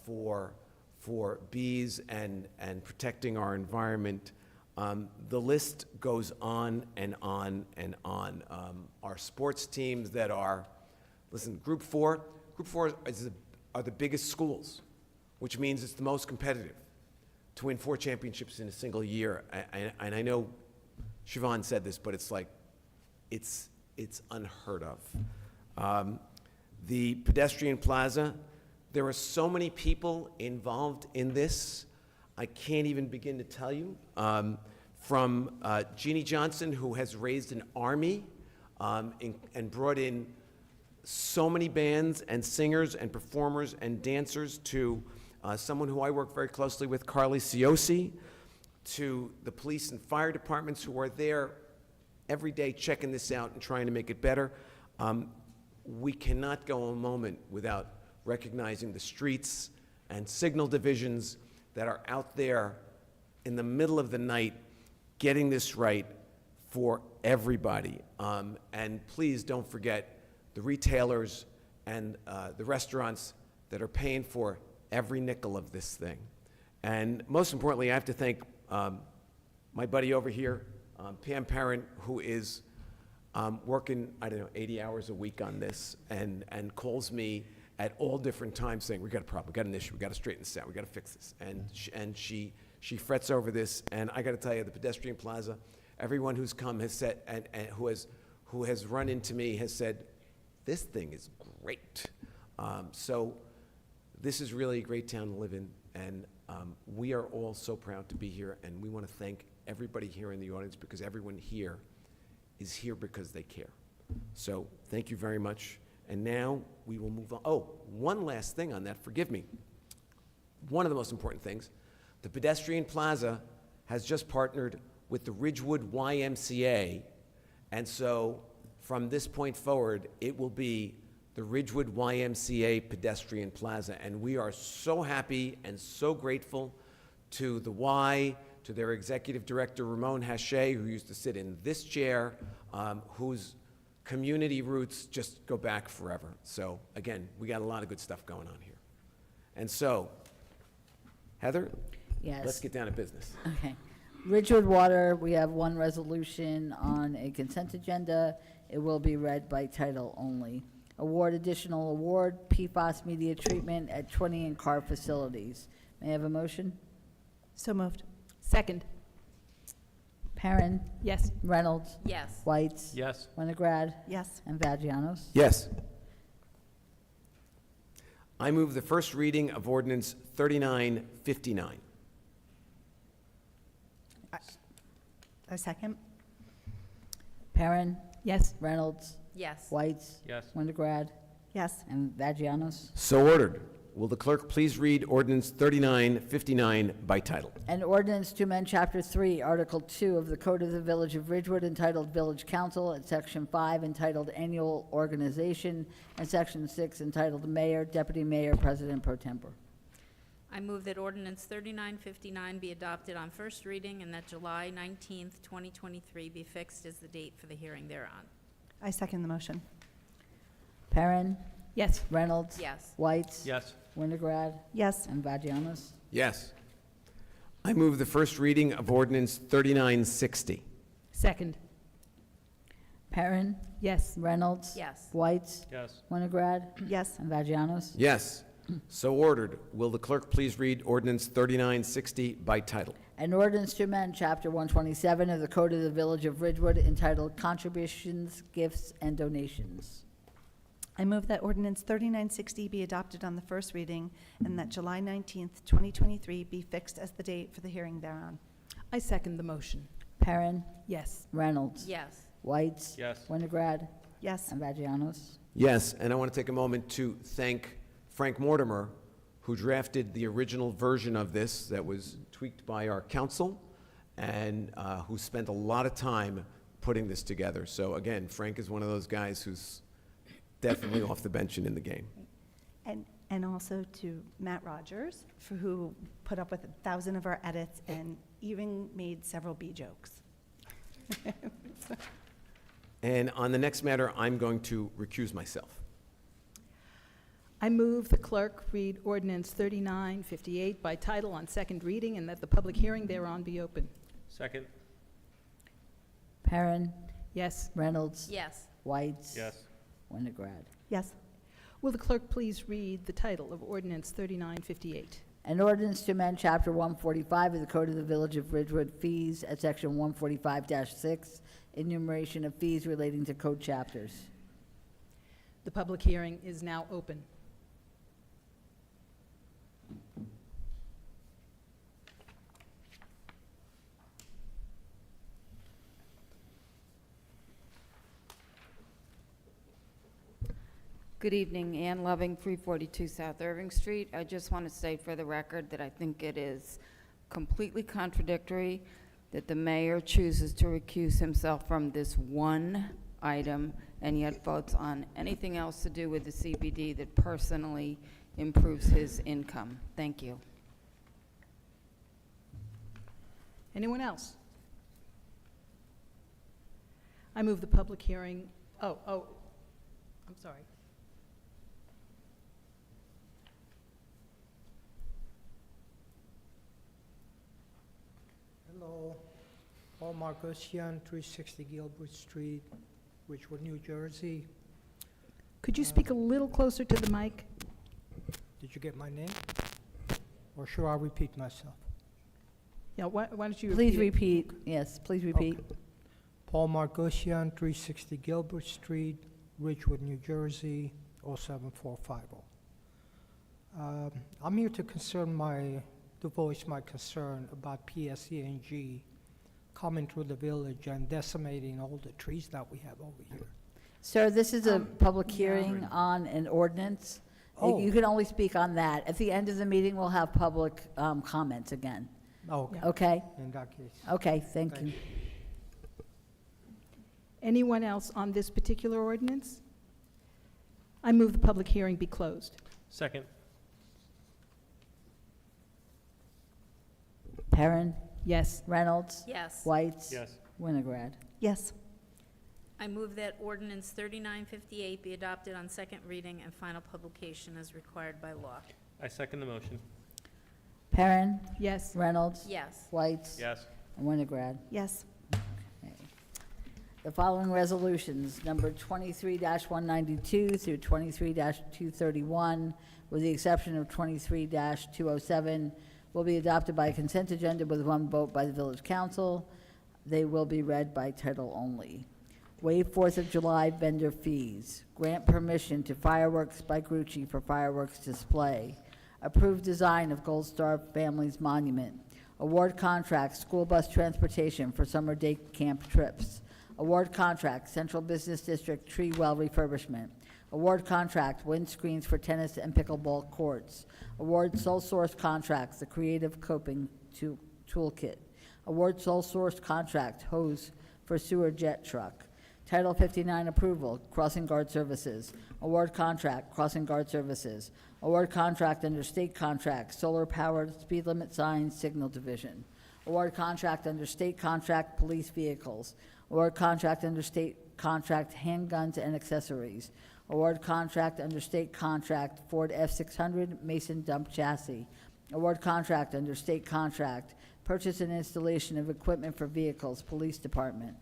A: for bees and protecting our environment. The list goes on and on and on. Our sports teams that are, listen, Group 4 are the biggest schools, which means it's the most competitive to win 4 championships in a single year. And I know Siobhan said this, but it's like, it's unheard of. The pedestrian plaza, there are so many people involved in this, I can't even begin to tell you. From Jeannie Johnson, who has raised an army and brought in so many bands and singers and performers and dancers, to someone who I work very closely with, Carly Ciosi, to the police and fire departments who are there every day checking this out and trying to make it better. We cannot go a moment without recognizing the streets and signal divisions that are out there in the middle of the night getting this right for everybody. And please don't forget the retailers and the restaurants that are paying for every nickel of this thing. And most importantly, I have to thank my buddy over here, Pam Parent, who is working, 80 hours a week on this, and calls me at all different times saying, we got a problem, we got an issue, we got to straighten this out, we got to fix this. And she frets over this, and I got to tell you, the pedestrian plaza, everyone who's come has said, and who has run into me has said, this thing is great. So this is really a great town to live in, and we are all so proud to be here, and we want to thank everybody here in the audience, because everyone here is here because they care. So thank you very much. And now we will move on. Oh, one last thing on that, forgive me. One of the most important things, the pedestrian plaza has just partnered with the Ridgewood YMCA, and so from this point forward, it will be the Ridgewood YMCA Pedestrian Plaza, and we are so happy and so grateful to the Y, to their executive director, Ramon Hache, who used to sit in this chair, whose community roots just go back forever. So again, we got a lot of good stuff going on here. And so, Heather,
C: Yes.
A: let's get down to business.
C: Okay. Ridgewood Water, we have one resolution on a consent agenda. It will be read by title only. Additional award, PFAS media treatment at 20 in-car facilities. May I have a motion?
I: So moved.
D: Second.
C: Perrin,
D: Yes.
C: Reynolds,
E: Yes.
C: Whites,
B: Yes.
C: Winograd,
F: Yes.
C: and Vagianos.
A: Yes. I move the first reading of ordinance 3959.
F: A second?
C: Perrin,
D: Yes.
C: Reynolds,
E: Yes.
C: Whites,
B: Yes.
C: Winograd,
F: Yes.
C: and Vagianos.
A: So ordered. Will the clerk please read ordinance 3959 by title?
C: An ordinance to amend Chapter 3, Article 2 of the Code of the Village of Ridgewood entitled Village Council, at Section 5 entitled Annual Organization, and Section 6 entitled Mayor, Deputy Mayor, President Pro Tempore.
E: I move that ordinance 3959 be adopted on first reading and that July 19th, 2023 be fixed as the date for the hearing thereon.
F: I second the motion.
C: Perrin,
D: Yes.
C: Reynolds,
E: Yes.
C: Whites,
B: Yes.
C: Winograd,
F: Yes.
C: and Vagianos.
A: Yes. I move the first reading of ordinance 3960.
D: Second.
C: Perrin,
D: Yes.
C: Reynolds,
E: Yes.
C: Whites,
B: Yes.
C: Winograd,
F: Yes.
C: and Vagianos.
A: Yes. So ordered. Will the clerk please read ordinance 3960 by title?
C: An ordinance to amend Chapter 127 of the Code of the Village of Ridgewood entitled Contributions, Gifts, and Donations.
F: I move that ordinance 3960 be adopted on the first reading and that July 19th, 2023 be fixed as the date for the hearing thereon.
D: I second the motion.
C: Perrin,
D: Yes.
C: Reynolds,
E: Yes.
C: Whites,
B: Yes.
C: Winograd,
F: Yes.
C: and Vagianos.
A: Yes, and I want to take a moment to thank Frank Mortimer, who drafted the original version of this that was tweaked by our council, and who spent a lot of time putting this together. So again, Frank is one of those guys who's definitely off the bench and in the game.
F: And also to Matt Rogers, for who put up with 1,000 of our edits and even made several B jokes.
A: And on the next matter, I'm going to recuse myself.
D: I move the clerk read ordinance 3958 by title on second reading and that the public hearing thereon be open.
B: Second.
C: Perrin,
D: Yes.
C: Reynolds,
E: Yes.
C: Whites,
B: Yes.
C: Winograd.
F: Yes.
D: Will the clerk please read the title of ordinance 3958?
C: An ordinance to amend Chapter 145 of the Code of the Village of Ridgewood fees at Section 145-6, enumeration of fees relating to code chapters.
D: The public hearing is now open.
L: Good evening, Ann Loving, 342 South Irving Street. I just want to say for the record that I think it is completely contradictory that the mayor chooses to recuse himself from this one item and yet votes on anything else to do with the CBD that personally improves his income. Thank you.
D: Anyone else? I move the public hearing, I'm sorry.
M: Hello, Paul Marcosian, 360 Gilbert Street, Ridgewood, New Jersey.
D: Could you speak a little closer to the mic?
M: Did you get my name? Or should I repeat myself?
D: Yeah, why don't you
C: Please
D: repeat?
C: repeat, yes, please repeat.
M: Okay. Paul Marcosian, 360 Gilbert Street, Ridgewood, New Jersey, 07450. I'm here to voice my concern about PSE&G coming through the village and decimating all the trees that we have over here.
C: Sir, this is a public hearing on an ordinance.
M: Oh.
C: You can only speak on that. At the end of the meeting, we'll have public comments again.
M: Okay,
C: Okay?
M: in that case.
C: Okay, thank you.
D: Anyone else on this particular ordinance? I move the public hearing be closed.
B: Second.
C: Perrin,
D: Yes.
C: Reynolds,
E: Yes.
C: Whites,
B: Yes.
C: Winograd.
F: Yes.
E: I move that ordinance 3958 be adopted on second reading and final publication as required by law.
B: I second the motion.
C: Perrin,
D: Yes.
C: Reynolds,
E: Yes.
C: Whites,
B: Yes.
C: and Winograd.
F: Yes.
C: Okay. The following resolutions, number 23-192 through 23-231, with the exception of 23-207, will be adopted by consent agenda with one vote by the village council. They will be read by title only. Waive 4th of July vendor fees. Grant permission to Fireworks by Grucci for fireworks display. Approve design of Gold Star Families Monument. Award contract school bus transportation for summer day camp trips. Award contract Central Business District tree well refurbishment. Award contract windscreens for tennis and pickleball courts. Award sole source contracts the Creative Coping Toolkit. Award sole source contract hose for sewer jet truck. Title 59 approval, Crossing Guard Services. Award contract, Crossing Guard Services. Award contract under state contract, solar-powered speed limit signs, Signal Division. Award contract under state contract, police vehicles. Award contract under state contract, handguns and accessories. Award contract under state contract, Ford F-600 Mason dump chassis. Award contract under state contract, purchase and installation of equipment for vehicles, Police Department.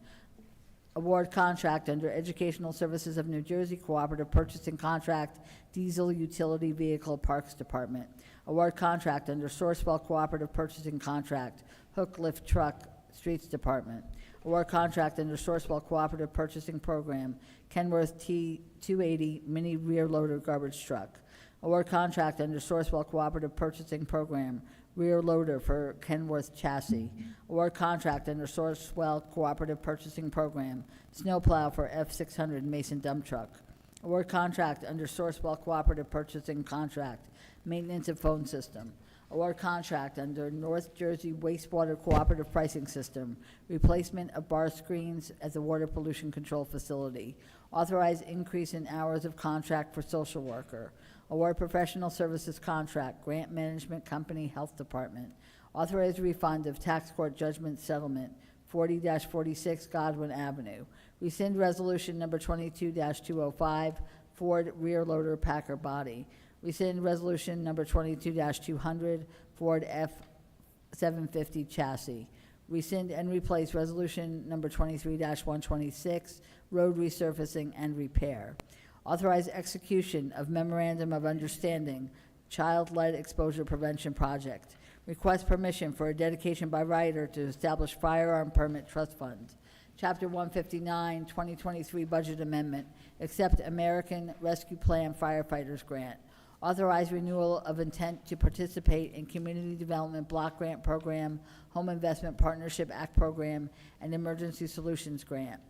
C: Award contract under Educational Services of New Jersey Cooperative Purchasing Contract, Diesel Utility Vehicle Parks Department. Award contract under Sourcewell Cooperative Purchasing Contract, Hook Lift Truck, Streets Department. Award contract under Sourcewell Cooperative Purchasing Program, Kenworth T280 Mini Rear Loader Garbage Truck. Award contract under Sourcewell Cooperative Purchasing Program, Rear Loader for Kenworth Chassis. Award contract under Sourcewell Cooperative Purchasing Program, Snowplow for F600 Mason Dump Truck. Award contract under Sourcewell Cooperative Purchasing Contract, Maintenance of Phone System. Award contract under North Jersey Wastewater Cooperative Pricing System, replacement of bar screens at the Water Pollution Control Facility. Authorize increase in hours of contract for social worker. Award professional services contract, Grant Management Company, Health Department. Authorize refund of tax court judgment settlement, 40-46 Godwin Avenue. Rescind resolution number 22-205, Ford Rear Loader Packer Body. Rescind resolution number 22-200, Ford F-750 Chassis. Rescind and replace resolution number 23-126, Road Resurfacing and Repair. Authorize execution of Memorandum of Understanding, Child-Led Exposure Prevention Project. Request permission for a dedication by writer to establish firearm permit trust fund. Chapter 159, 2023 Budget Amendment, accept American Rescue Plan Firefighters Grant. Authorize renewal of intent to participate in Community Development Block Grant Program, Home Investment Partnership Act Program, and Emergency Solutions Grant.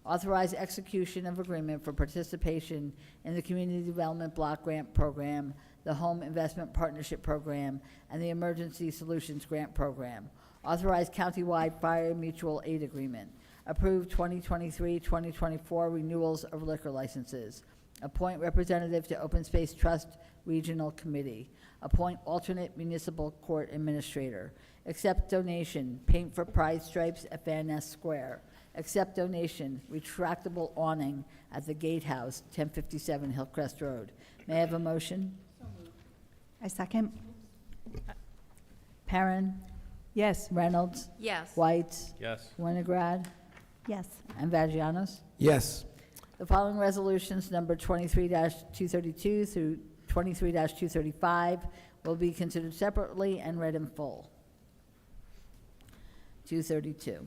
C: Authorize execution of agreement for participation in the Community Development Block Grant Program, the Home Investment Partnership Program, and the Emergency Solutions Grant Program. Authorize countywide fire mutual aid agreement. Approve 2023-2024 renewals of liquor licenses. Appoint representative to Open Space Trust Regional Committee. Appoint alternate municipal court administrator. Accept donation, paint for pride stripes at Van Ness Square. Accept donation, retractable awning at the Gatehouse, 1057 Hillcrest Road. May I have a motion?
F: I second.
C: Perrin,
J: Yes.
C: Reynolds,
E: Yes.
C: Whites,
B: Yes.
C: Winograd,
F: Yes.
C: and Vagianos.
A: Yes.
C: The following resolutions, number 23-232 through 23-235, will be considered separately and read in full. 232.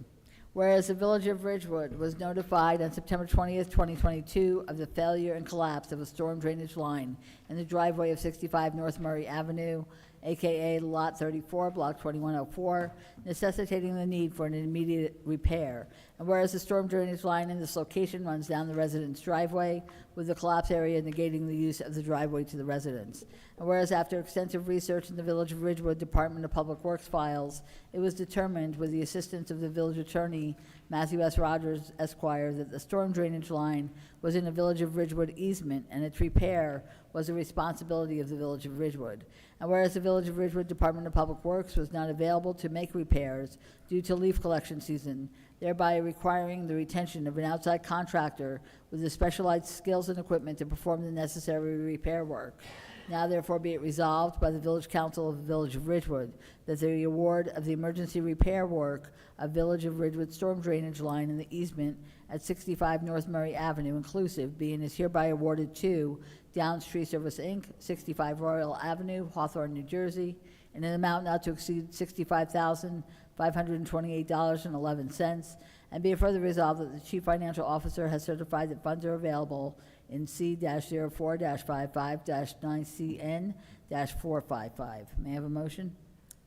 C: Whereas the Village of Ridgewood was notified on September 20th, 2022 of the failure and collapse of a storm drainage line in the driveway of 65 North Murray Avenue, AKA Lot 34, Block 2104, necessitating the need for an immediate repair. And whereas the storm drainage line in this location runs down the resident's driveway, with the collapse area negating the use of the driveway to the residents. And whereas after extensive research in the Village of Ridgewood Department of Public Works files, it was determined, with the assistance of the village attorney, Matthew S. Rogers, Esquire, that the storm drainage line was in a Village of Ridgewood easement, and its repair was the responsibility of the Village of Ridgewood. And whereas the Village of Ridgewood Department of Public Works was not available to make repairs due to leaf collection season, thereby requiring the retention of an outside contractor with the specialized skills and equipment to perform the necessary repair work. Now therefore be it resolved by the Village Council of the Village of Ridgewood that the award of the emergency repair work of Village of Ridgewood storm drainage line in the easement at 65 North Murray Avenue inclusive be and is hereby awarded to Downs Tree Service, Inc., 65 Royal Avenue, Hawthorne, New Jersey, in an amount not to exceed $65,500 $528.11. And be it further resolved that the Chief Financial Officer has certified that funds are available in C-04-55-9CN-455. May I have a motion?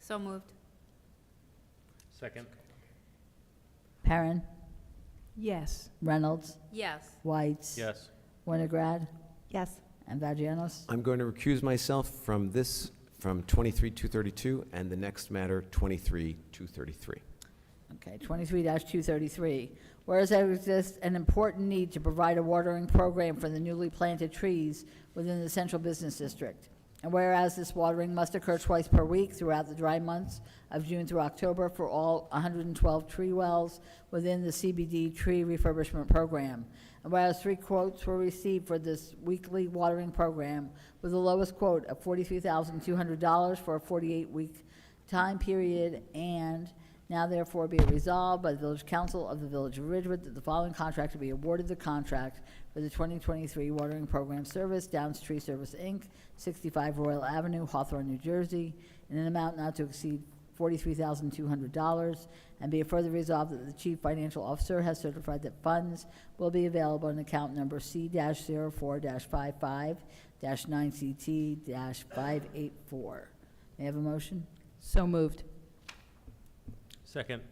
E: So moved.
B: Second.
C: Perrin,
D: Yes.
C: Reynolds,
E: Yes.
C: Whites.
B: Yes.
C: Winograd,
J: Yes.
C: and Vagianos.
A: I'm going to recuse myself from this, from 23-232, and the next matter, 23-233.
C: Okay, 23-233. Whereas there exists an important need to provide a watering program for the newly planted trees within the Central Business District. And whereas this watering must occur twice per week throughout the dry months of June through October for all 112 tree wells within the CBD tree refurbishment program. And whereas 3 quotes were received for this weekly watering program, with the lowest quote of $43,200 for a 48-week time period, and now therefore be it resolved by the Village Council of the Village of Ridgewood that the following contractor be awarded the contract for the 2023 watering program service, Downs Tree Service, Inc., 65 Royal Avenue, Hawthorne, New Jersey, in an amount not to exceed $43,200, and be it further resolved that the Chief Financial Officer has certified that funds will be available on account number C-04-55-9CT-584. May I have a motion?
D: So moved.
B: Second.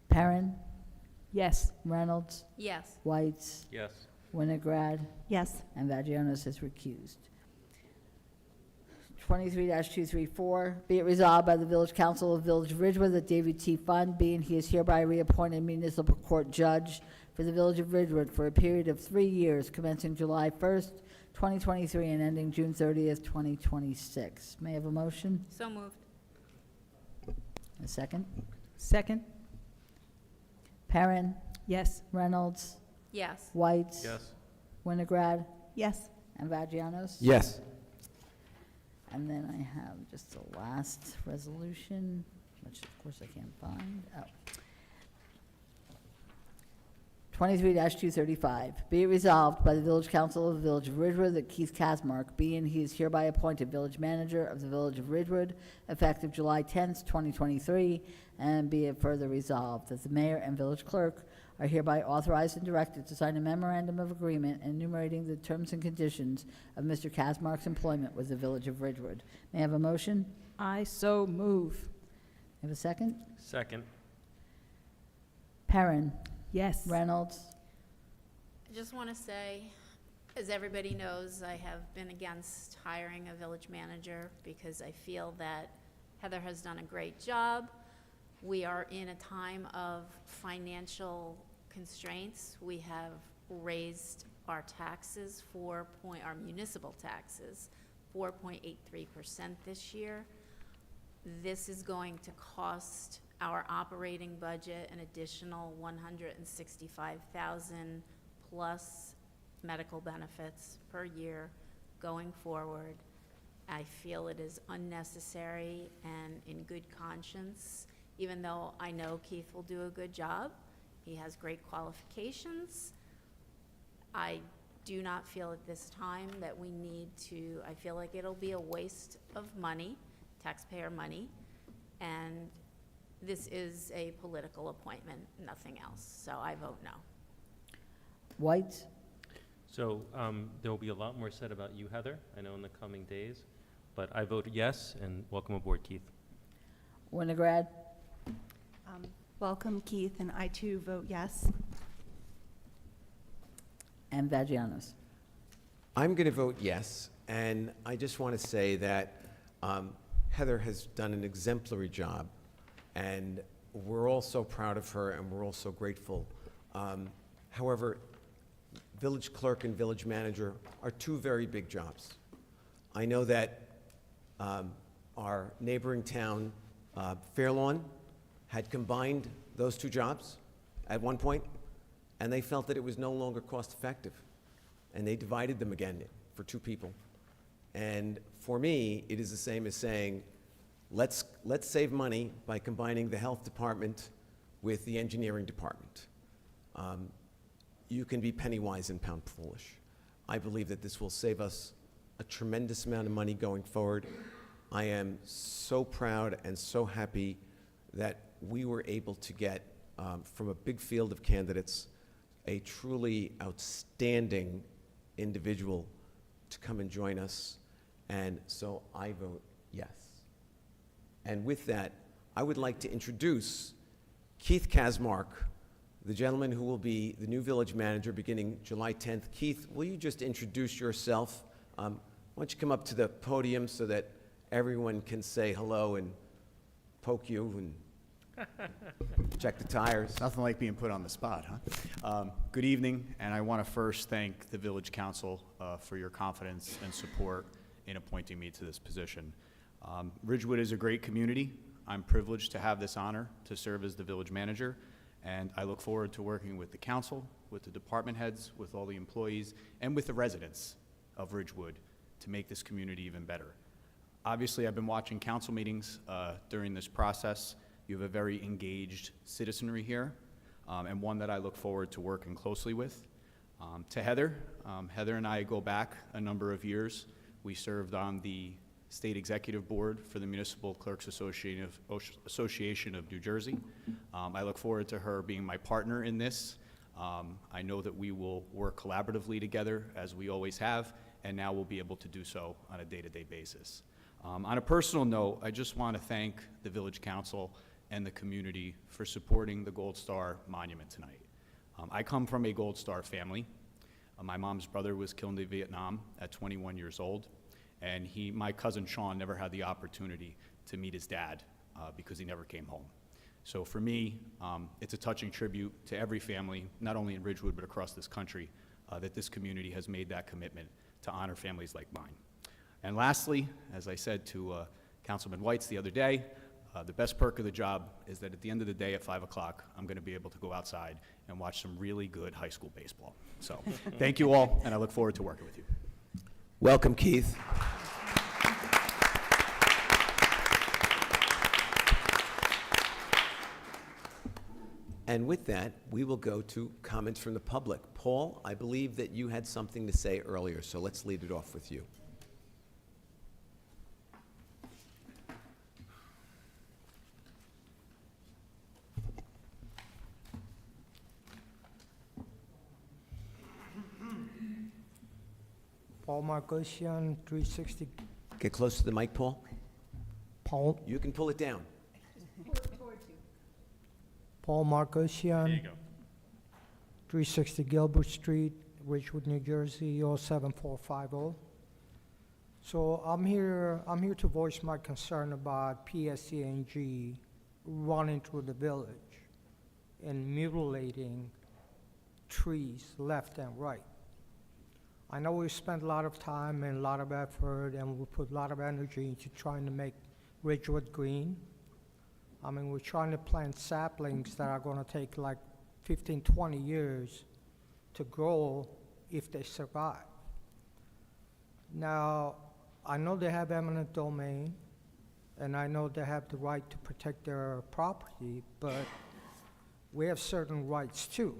C: Perrin,
D: Yes.
C: Reynolds,
E: Yes.
C: Whites,
B: Yes.
C: Winograd,
J: Yes.
C: and Vagianos is recused. 23-234, be it resolved by the Village Council of Village of Ridgewood that David T. Fund, being he is hereby reappointed municipal court judge for the Village of Ridgewood for a period of 3 years commencing July 1st, 2023 and ending June 30th, 2026. May I have a motion?
E: So moved.
C: A second?
D: Second.
C: Perrin,
D: Yes.
C: Reynolds,
E: Yes.
C: Whites,
B: Yes.
C: Winograd,
J: Yes.
C: and Vagianos?
A: Yes.
C: And then I have just the last resolution, which of course I can't find. Oh. 23-235, be it resolved by the Village Council of the Village of Ridgewood that Keith Casmark, be and he is hereby appointed Village Manager of the Village of Ridgewood, effective July 10th, 2023, and be it further resolved that the Mayor and Village Clerk are hereby authorized and directed to sign a memorandum of agreement enumerating the terms and conditions of Mr. Casmark's employment with the Village of Ridgewood. May I have a motion?
D: I so move.
C: Have a second?
B: Second.
C: Perrin,
D: Yes.
C: Reynolds,
E: I just want to say, as everybody knows, I have been against hiring a village manager because I feel that Heather has done a great job. We are in a time of financial constraints. We have raised our taxes, our municipal taxes, 4.83% this year. This is going to cost our operating budget an additional $165,000 plus medical benefits per year going forward. I feel it is unnecessary, and in good conscience, even though I know Keith will do a good job, he has great qualifications, I do not feel at this time that we need to, I feel like it'll be a waste of money, taxpayer money, and this is a political appointment, nothing else. So I vote no.
C: Whites,
B: So there will be a lot more said about you, Heather, I know in the coming days, but I vote yes, and welcome aboard, Keith.
C: Winograd,
F: Welcome, Keith, and I too vote yes.
C: and Vagianos.
A: I'm going to vote yes, and I just want to say that Heather has done an exemplary job, and we're all so proud of her, and we're all so grateful. However, village clerk and village manager are 2 very big jobs. I know that our neighboring town, Fairlawn, had combined those 2 jobs at one point, and they felt that it was no longer cost-effective, and they divided them again for 2 people. And for me, it is the same as saying, let's save money by combining the health department with the engineering department. You can be penny wise and pound foolish. I believe that this will save us a tremendous amount of money going forward. I am so proud and so happy that we were able to get, from a big field of candidates, a truly outstanding individual to come and join us. And so I vote yes. And with that, I would like to introduce Keith Kasmark, the gentleman who will be the new village manager beginning July 10th. Keith, will you just introduce yourself? Why don't you come up to the podium so that everyone can say hello and poke you and check the tires?
N: Nothing like being put on the spot, huh? Good evening, and I want to first thank the Village Council for your confidence and support in appointing me to this position. Ridgewood is a great community. I'm privileged to have this honor to serve as the village manager, and I look forward to working with the council, with the department heads, with all the employees, and with the residents of Ridgewood to make this community even better. Obviously, I've been watching council meetings during this process. You have a very engaged citizenry here, and one that I look forward to working closely with. To Heather, Heather and I go back a number of years. We served on the State Executive Board for the Municipal Clerks Association of New Jersey. I look forward to her being my partner in this. I know that we will work collaboratively together, as we always have, and now we'll be able to do so on a day-to-day basis. On a personal note, I just want to thank the Village Council and the community for supporting the Gold Star Monument tonight. I come from a Gold Star family. My mom's brother was killed in Vietnam at 21 years old, and my cousin Sean never had the opportunity to meet his dad because he never came home. So for me, it's a touching tribute to every family, not only in Ridgewood but across this country, that this community has made that commitment to honor families like mine. And lastly, as I said to Councilman Weitz the other day, the best perk of the job is that at the end of the day at 5 o'clock, I'm going to be able to go outside and watch some really good high school baseball. So thank you all, and I look forward to working with you.
A: Welcome, Keith. And with that, we will go to comments from the public. Paul, I believe that you had something to say earlier, so let's lead it off with you.
M: Paul Marcosian, 360.
A: Get close to the mic, Paul.
M: Paul.
A: You can pull it down.
M: Paul Marcosian.
B: There you go.
M: 360 Gilbert Street, Ridgewood, New Jersey, 07450. So I'm here to voice my concern about PSE&G running through the village and mutilating trees left and right. I know we spent a lot of time and a lot of effort, and we put a lot of energy into trying to make Ridgewood green. I mean, we're trying to plant saplings that are going to take like 15, 20 years to grow if they survive. Now, I know they have eminent domain, and I know they have the right to protect their property, but we have certain rights too.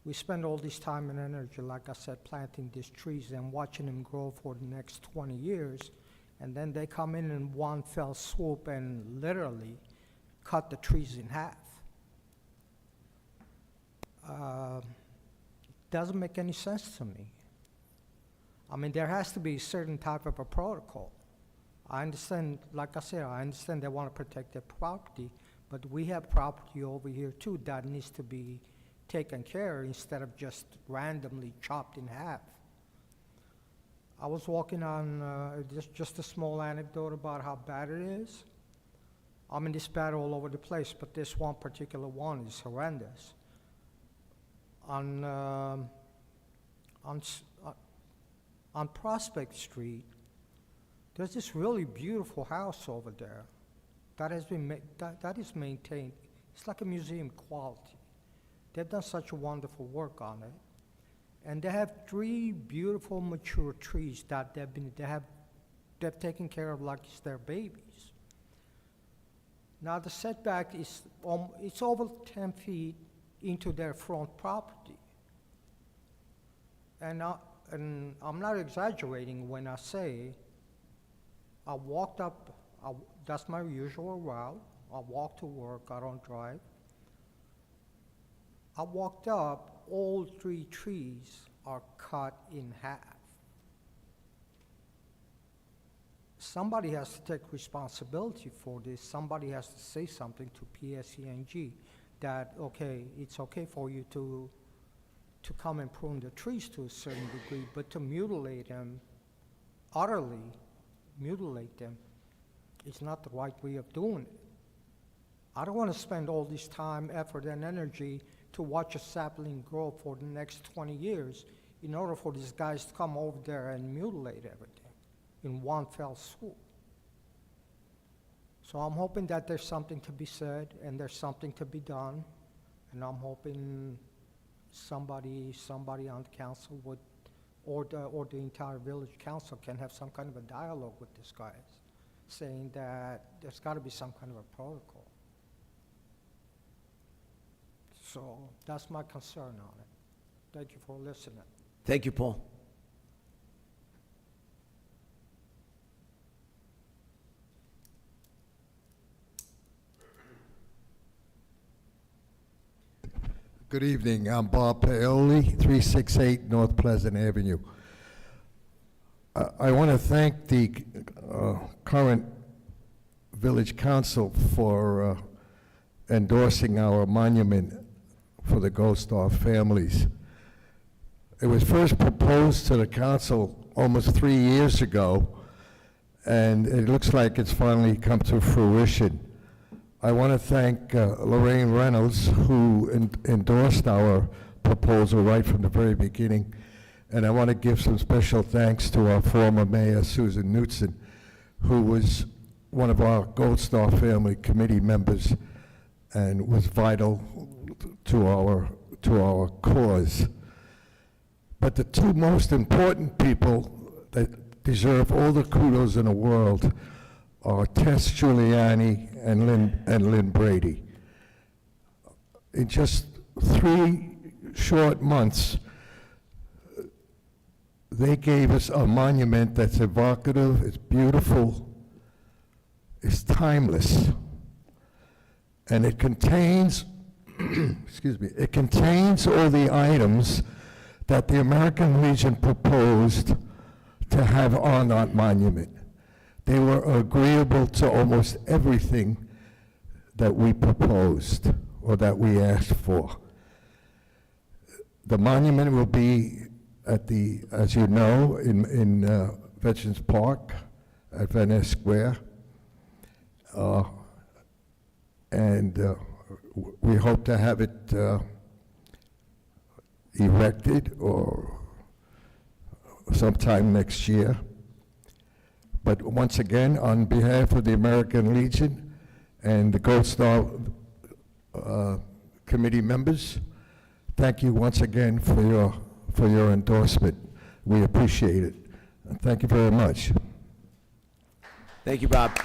M: We spend all this time and energy, like I said, planting these trees and watching them grow for the next 20 years, and then they come in one fell swoop and literally cut the trees in half. Doesn't make any sense to me. I mean, there has to be a certain type of a protocol. I understand, like I said, I understand they want to protect their property, but we have property over here too that needs to be taken care of instead of just randomly chopped in half. I was walking on, just a small anecdote about how bad it is. I mean, it's bad all over the place, but this one particular one is horrendous. On Prospect Street, there's this really beautiful house over there that has been that is maintained. It's like a museum quality. They've done such a wonderful work on it, and they have 3 beautiful mature trees that they've taken care of like it's their babies. Now the setback is it's over 10 feet into their front property, and I'm not exaggerating when I say I walked up, that's my usual route. I walk to work, I don't drive. I walked up, all 3 trees are cut in half. Somebody has to take responsibility for this. Somebody has to say something to PSENG that, okay, it's okay for you to come and prune the trees to a certain degree, but to mutilate them, utterly mutilate them, is not the right way of doing it. I don't want to spend all this time, effort, and energy to watch a sapling grow for the next 20 years in order for these guys to come over there and mutilate everything in one fell swoop. So I'm hoping that there's something to be said and there's something to be done, and I'm hoping somebody on the council would, or the entire village council can have some kind of a dialogue with these guys, saying that there's got to be some kind of a protocol. So that's my concern on it. Thank you for listening.
A: Thank you, Paul.
O: Good evening. I'm Bob Paoli, 368 North Pleasant Avenue. I want to thank the current village council for endorsing our monument for the Gold Star families. It was first proposed to the council almost 3 years ago, and it looks like it's finally come to fruition. I want to thank Lorraine Reynolds, who endorsed our proposal right from the very beginning. And I want to give some special thanks to our former mayor, Susan Knutson, who was one of our Gold Star family committee members and was vital to our cause. But the 2 most important people that deserve all the kudos in the world are Tess Giuliani and Lynn Brady. In just 3 short months, they gave us a monument that's evocative, it's beautiful, it's timeless, and it contains, excuse me, it contains all the items that the American Legion proposed to have on that monument. They were agreeable to almost everything that we proposed or that we asked for. The monument will be at the, as you know, in Veterans Park at Van Ness Square. We hope to have it erected or sometime next year. But once again, on behalf of the American Legion and the Gold Star committee members, thank you once again for your endorsement. We appreciate it. Thank you very much.
A: Thank you, Bob.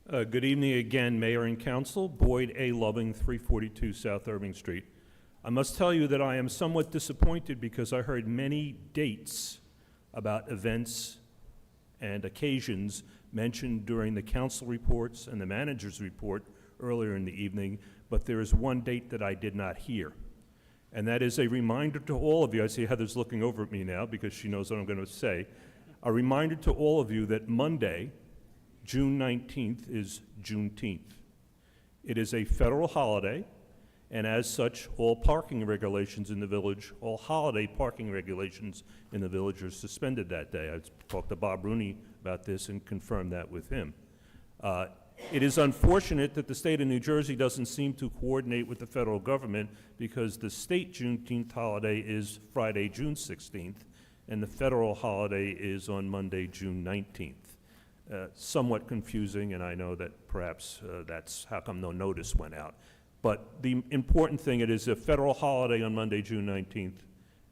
K: Good evening again, Mayor and Council. Boyd A. Loving, 342 South Irving Street. I must tell you that I am somewhat disappointed because I heard many dates about events and occasions mentioned during the council reports and the manager's report earlier in the evening, but there is one date that I did not hear. And that is a reminder to all of you. I see Heather's looking over at me now because she knows what I'm going to say. A reminder to all of you that Monday, June 19th, is Juneteenth. It is a federal holiday, and as such, all parking regulations in the village, all holiday parking regulations in the village are suspended that day. I talked to Bob Rooney about this and confirmed that with him. It is unfortunate that the state of New Jersey doesn't seem to coordinate with the federal government because the state Juneteenth holiday is Friday, June 16th, and the federal holiday is on Monday, June 19th. Somewhat confusing, and I know that perhaps that's how come no notice went out. But the important thing, it is a federal holiday on Monday, June 19th,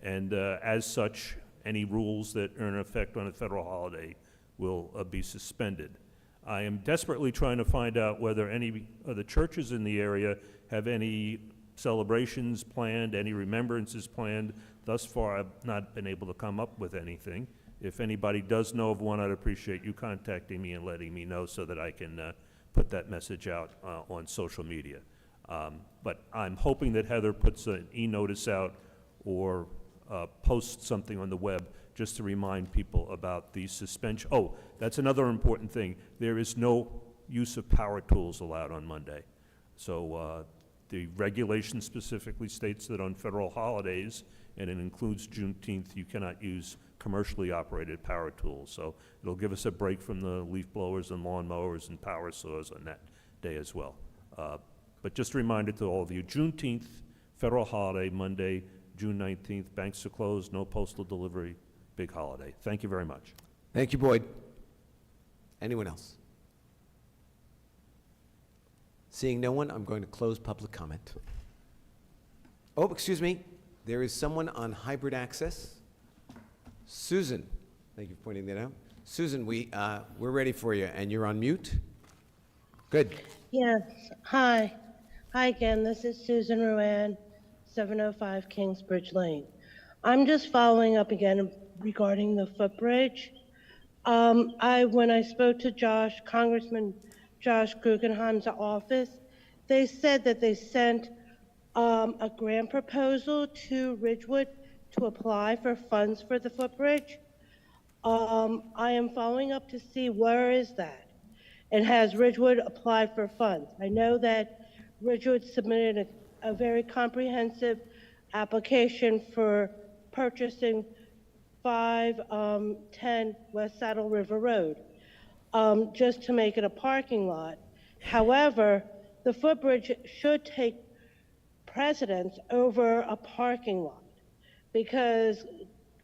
K: and as such, any rules that are in effect on a federal holiday will be suspended. I am desperately trying to find out whether any of the churches in the area have any celebrations planned, any remembrances planned. Thus far, I've not been able to come up with anything. If anybody does know of one, I'd appreciate you contacting me and letting me know so that I can put that message out on social media. But I'm hoping that Heather puts an e-notice out or posts something on the web just to remind people about the suspension. Oh, that's another important thing. There is no use of power tools allowed on Monday. So the regulation specifically states that on federal holidays, and it includes Juneteenth, you cannot use commercially operated power tools. So it'll give us a break from the leaf blowers and lawn mowers and power saws on that day as well. But just a reminder to all of you, Juneteenth, federal holiday, Monday, June 19th, banks are closed, no postal delivery, big holiday. Thank you very much.
A: Thank you, Boyd. Anyone else? Seeing no one, I'm going to close public comment. Oh, excuse me. There is someone on hybrid access. Susan, thank you for pointing that out. Susan, we're ready for you, and you're on mute. Good.
I: Yes, hi. Hi again, this is Susan Ruan, 705 Kingsbridge Lane. I'm just following up again regarding the footbridge. When I spoke to Congressman Josh Guggenheim's office, they said that they sent a grant proposal to Ridgewood to apply for funds for the footbridge. I am following up to see where is that, and has Ridgewood applied for funds? I know that Ridgewood submitted a very comprehensive application for purchasing 510 West Saddle River Road, just to make it a parking lot. However, the footbridge should take precedence over a parking lot because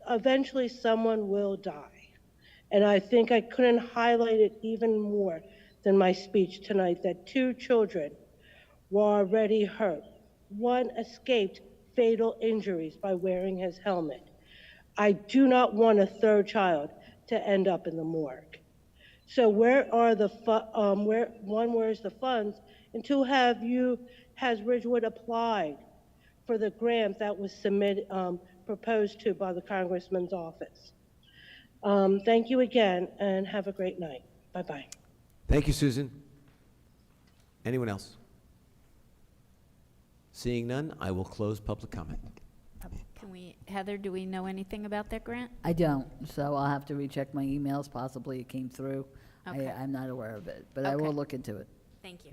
I: eventually someone will die. And I think I couldn't highlight it even more than my speech tonight, that 2 children were already hurt. One escaped fatal injuries by wearing his helmet. I do not want a 3rd child to end up in the morgue. So where are the where's the funds? And 2, has Ridgewood applied for the grant that was proposed to by the Congressman's office? Thank you again, and have a great night. Bye-bye.
A: Thank you, Susan. Anyone else? Seeing none, I will close public comment.
E: Heather, do we know anything about that grant?
C: I don't, so I'll have to recheck my emails. Possibly it came through.
E: Okay.
C: I'm not aware of it, but I
E: Okay.
C: will look into it.
E: Thank you.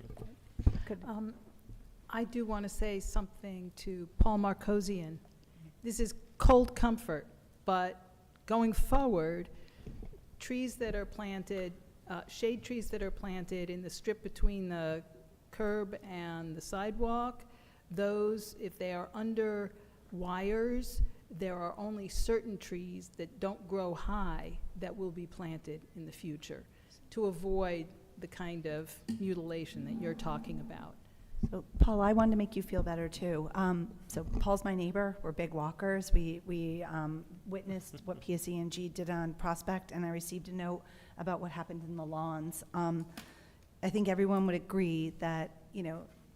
D: I do want to say something to Paul Marcosian. This is cold comfort, but going forward, trees that are planted, shade trees that are planted in the strip between the curb and the sidewalk, those, if they are under wires, there are only certain trees that don't grow high that will be planted in the future to avoid the kind of mutilation that you're talking about.
F: So, Paul, I wanted to make you feel better too. So, Paul's my neighbor. We're big walkers. We witnessed what PSE&G did on Prospect, and I received a note about what happened in the lawns. I think everyone would agree that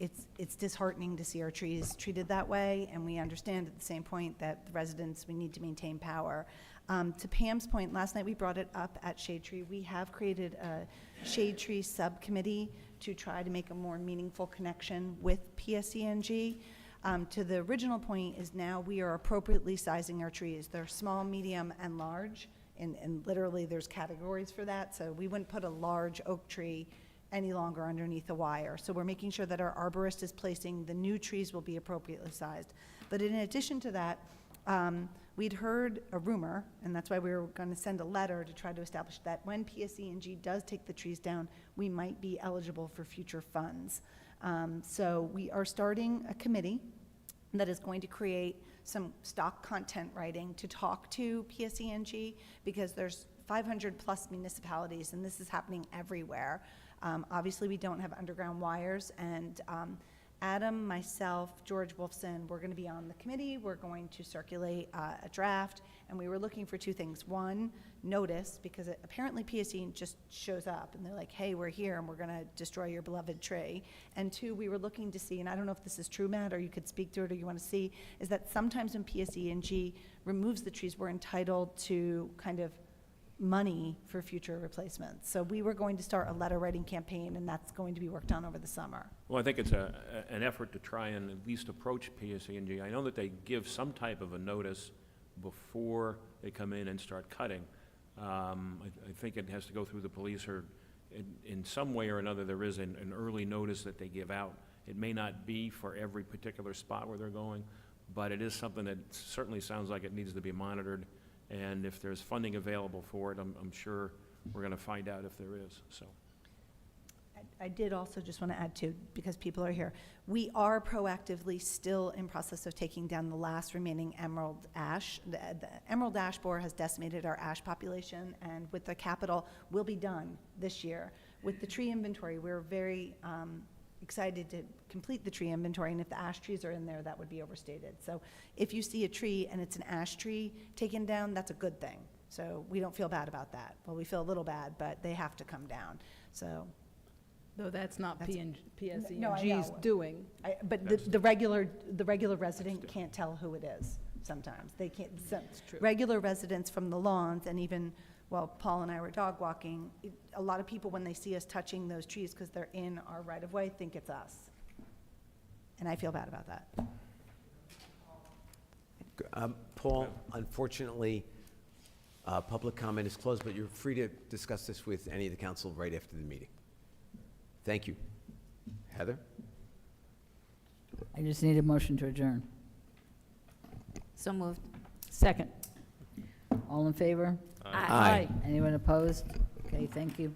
F: it's disheartening to see our trees treated that way, and we understand at the same point that the residents, we need to maintain power. To Pam's point, last night we brought it up at Shade Tree. We have created a Shade Tree subcommittee to try to make a more meaningful connection with PSE&G. To the original point is now we are appropriately sizing our trees. They're small, medium, and large, and literally there's categories for that, so we wouldn't put a large oak tree any longer underneath a wire. So we're making sure that our arborist is placing the new trees will be appropriately sized. But in addition to that, we'd heard a rumor, and that's why we were going to send a letter to try to establish that when PSE&G does take the trees down, we might be eligible for future funds. So we are starting a committee that is going to create some stock content writing to talk to PSE&G, because there's 500 plus municipalities, and this is happening everywhere. Obviously, we don't have underground wires, and Adam, myself, George Wolfson, we're going to be on the committee. We're going to circulate a draft, and we were looking for two things. One, notice, because apparently PSE just shows up, and they're like, hey, we're here, and we're going to destroy your beloved tree. And two, we were looking to see, and I don't know if this is true, Matt, or you could speak to it, or you want to see, is that sometimes when PSE&G removes the trees, we're entitled to kind of money for future replacements. So we were going to start a letter writing campaign, and that's going to be worked on over the summer.
K: Well, I think it's an effort to try and at least approach PSE&G. I know that they give some type of a notice before they come in and start cutting. I think it has to go through the police, or in some way or another there is an early notice that they give out. It may not be for every particular spot where they're going, but it is something that certainly sounds like it needs to be monitored. And if there's funding available for it, I'm sure we're going to find out if there is, so.
F: I did also just want to add too, because people are here, we are proactively still in process of taking down the last remaining emerald ash. The emerald ash borer has decimated our ash population, and with the capital, we'll be done this year. With the tree inventory, we're very excited to complete the tree inventory, and if the ash trees are in there, that would be overstated. So if you see a tree and it's an ash tree taken down, that's a good thing. So we don't feel bad about that. Well, we feel a little bad, but they have to come down. So.
D: Though that's not
F: That's-
D: PSE&G's
F: No, I know.
D: doing.
F: But the regular resident can't tell who it is sometimes. They can't,
D: true.
F: regular residents from the lawns, and even, well, Paul and I were dog walking, a lot of people, when they see us touching those trees because they're in our right-of-way, think it's us. And I feel bad about that.
A: Paul, unfortunately, public comment is closed, but you're free to discuss this with any of the council right after the meeting. Thank you. Heather?
C: I just need a motion to adjourn.
E: So moved.
C: Second. All in favor?
A: Aye.
C: Anyone opposed? Okay, thank you.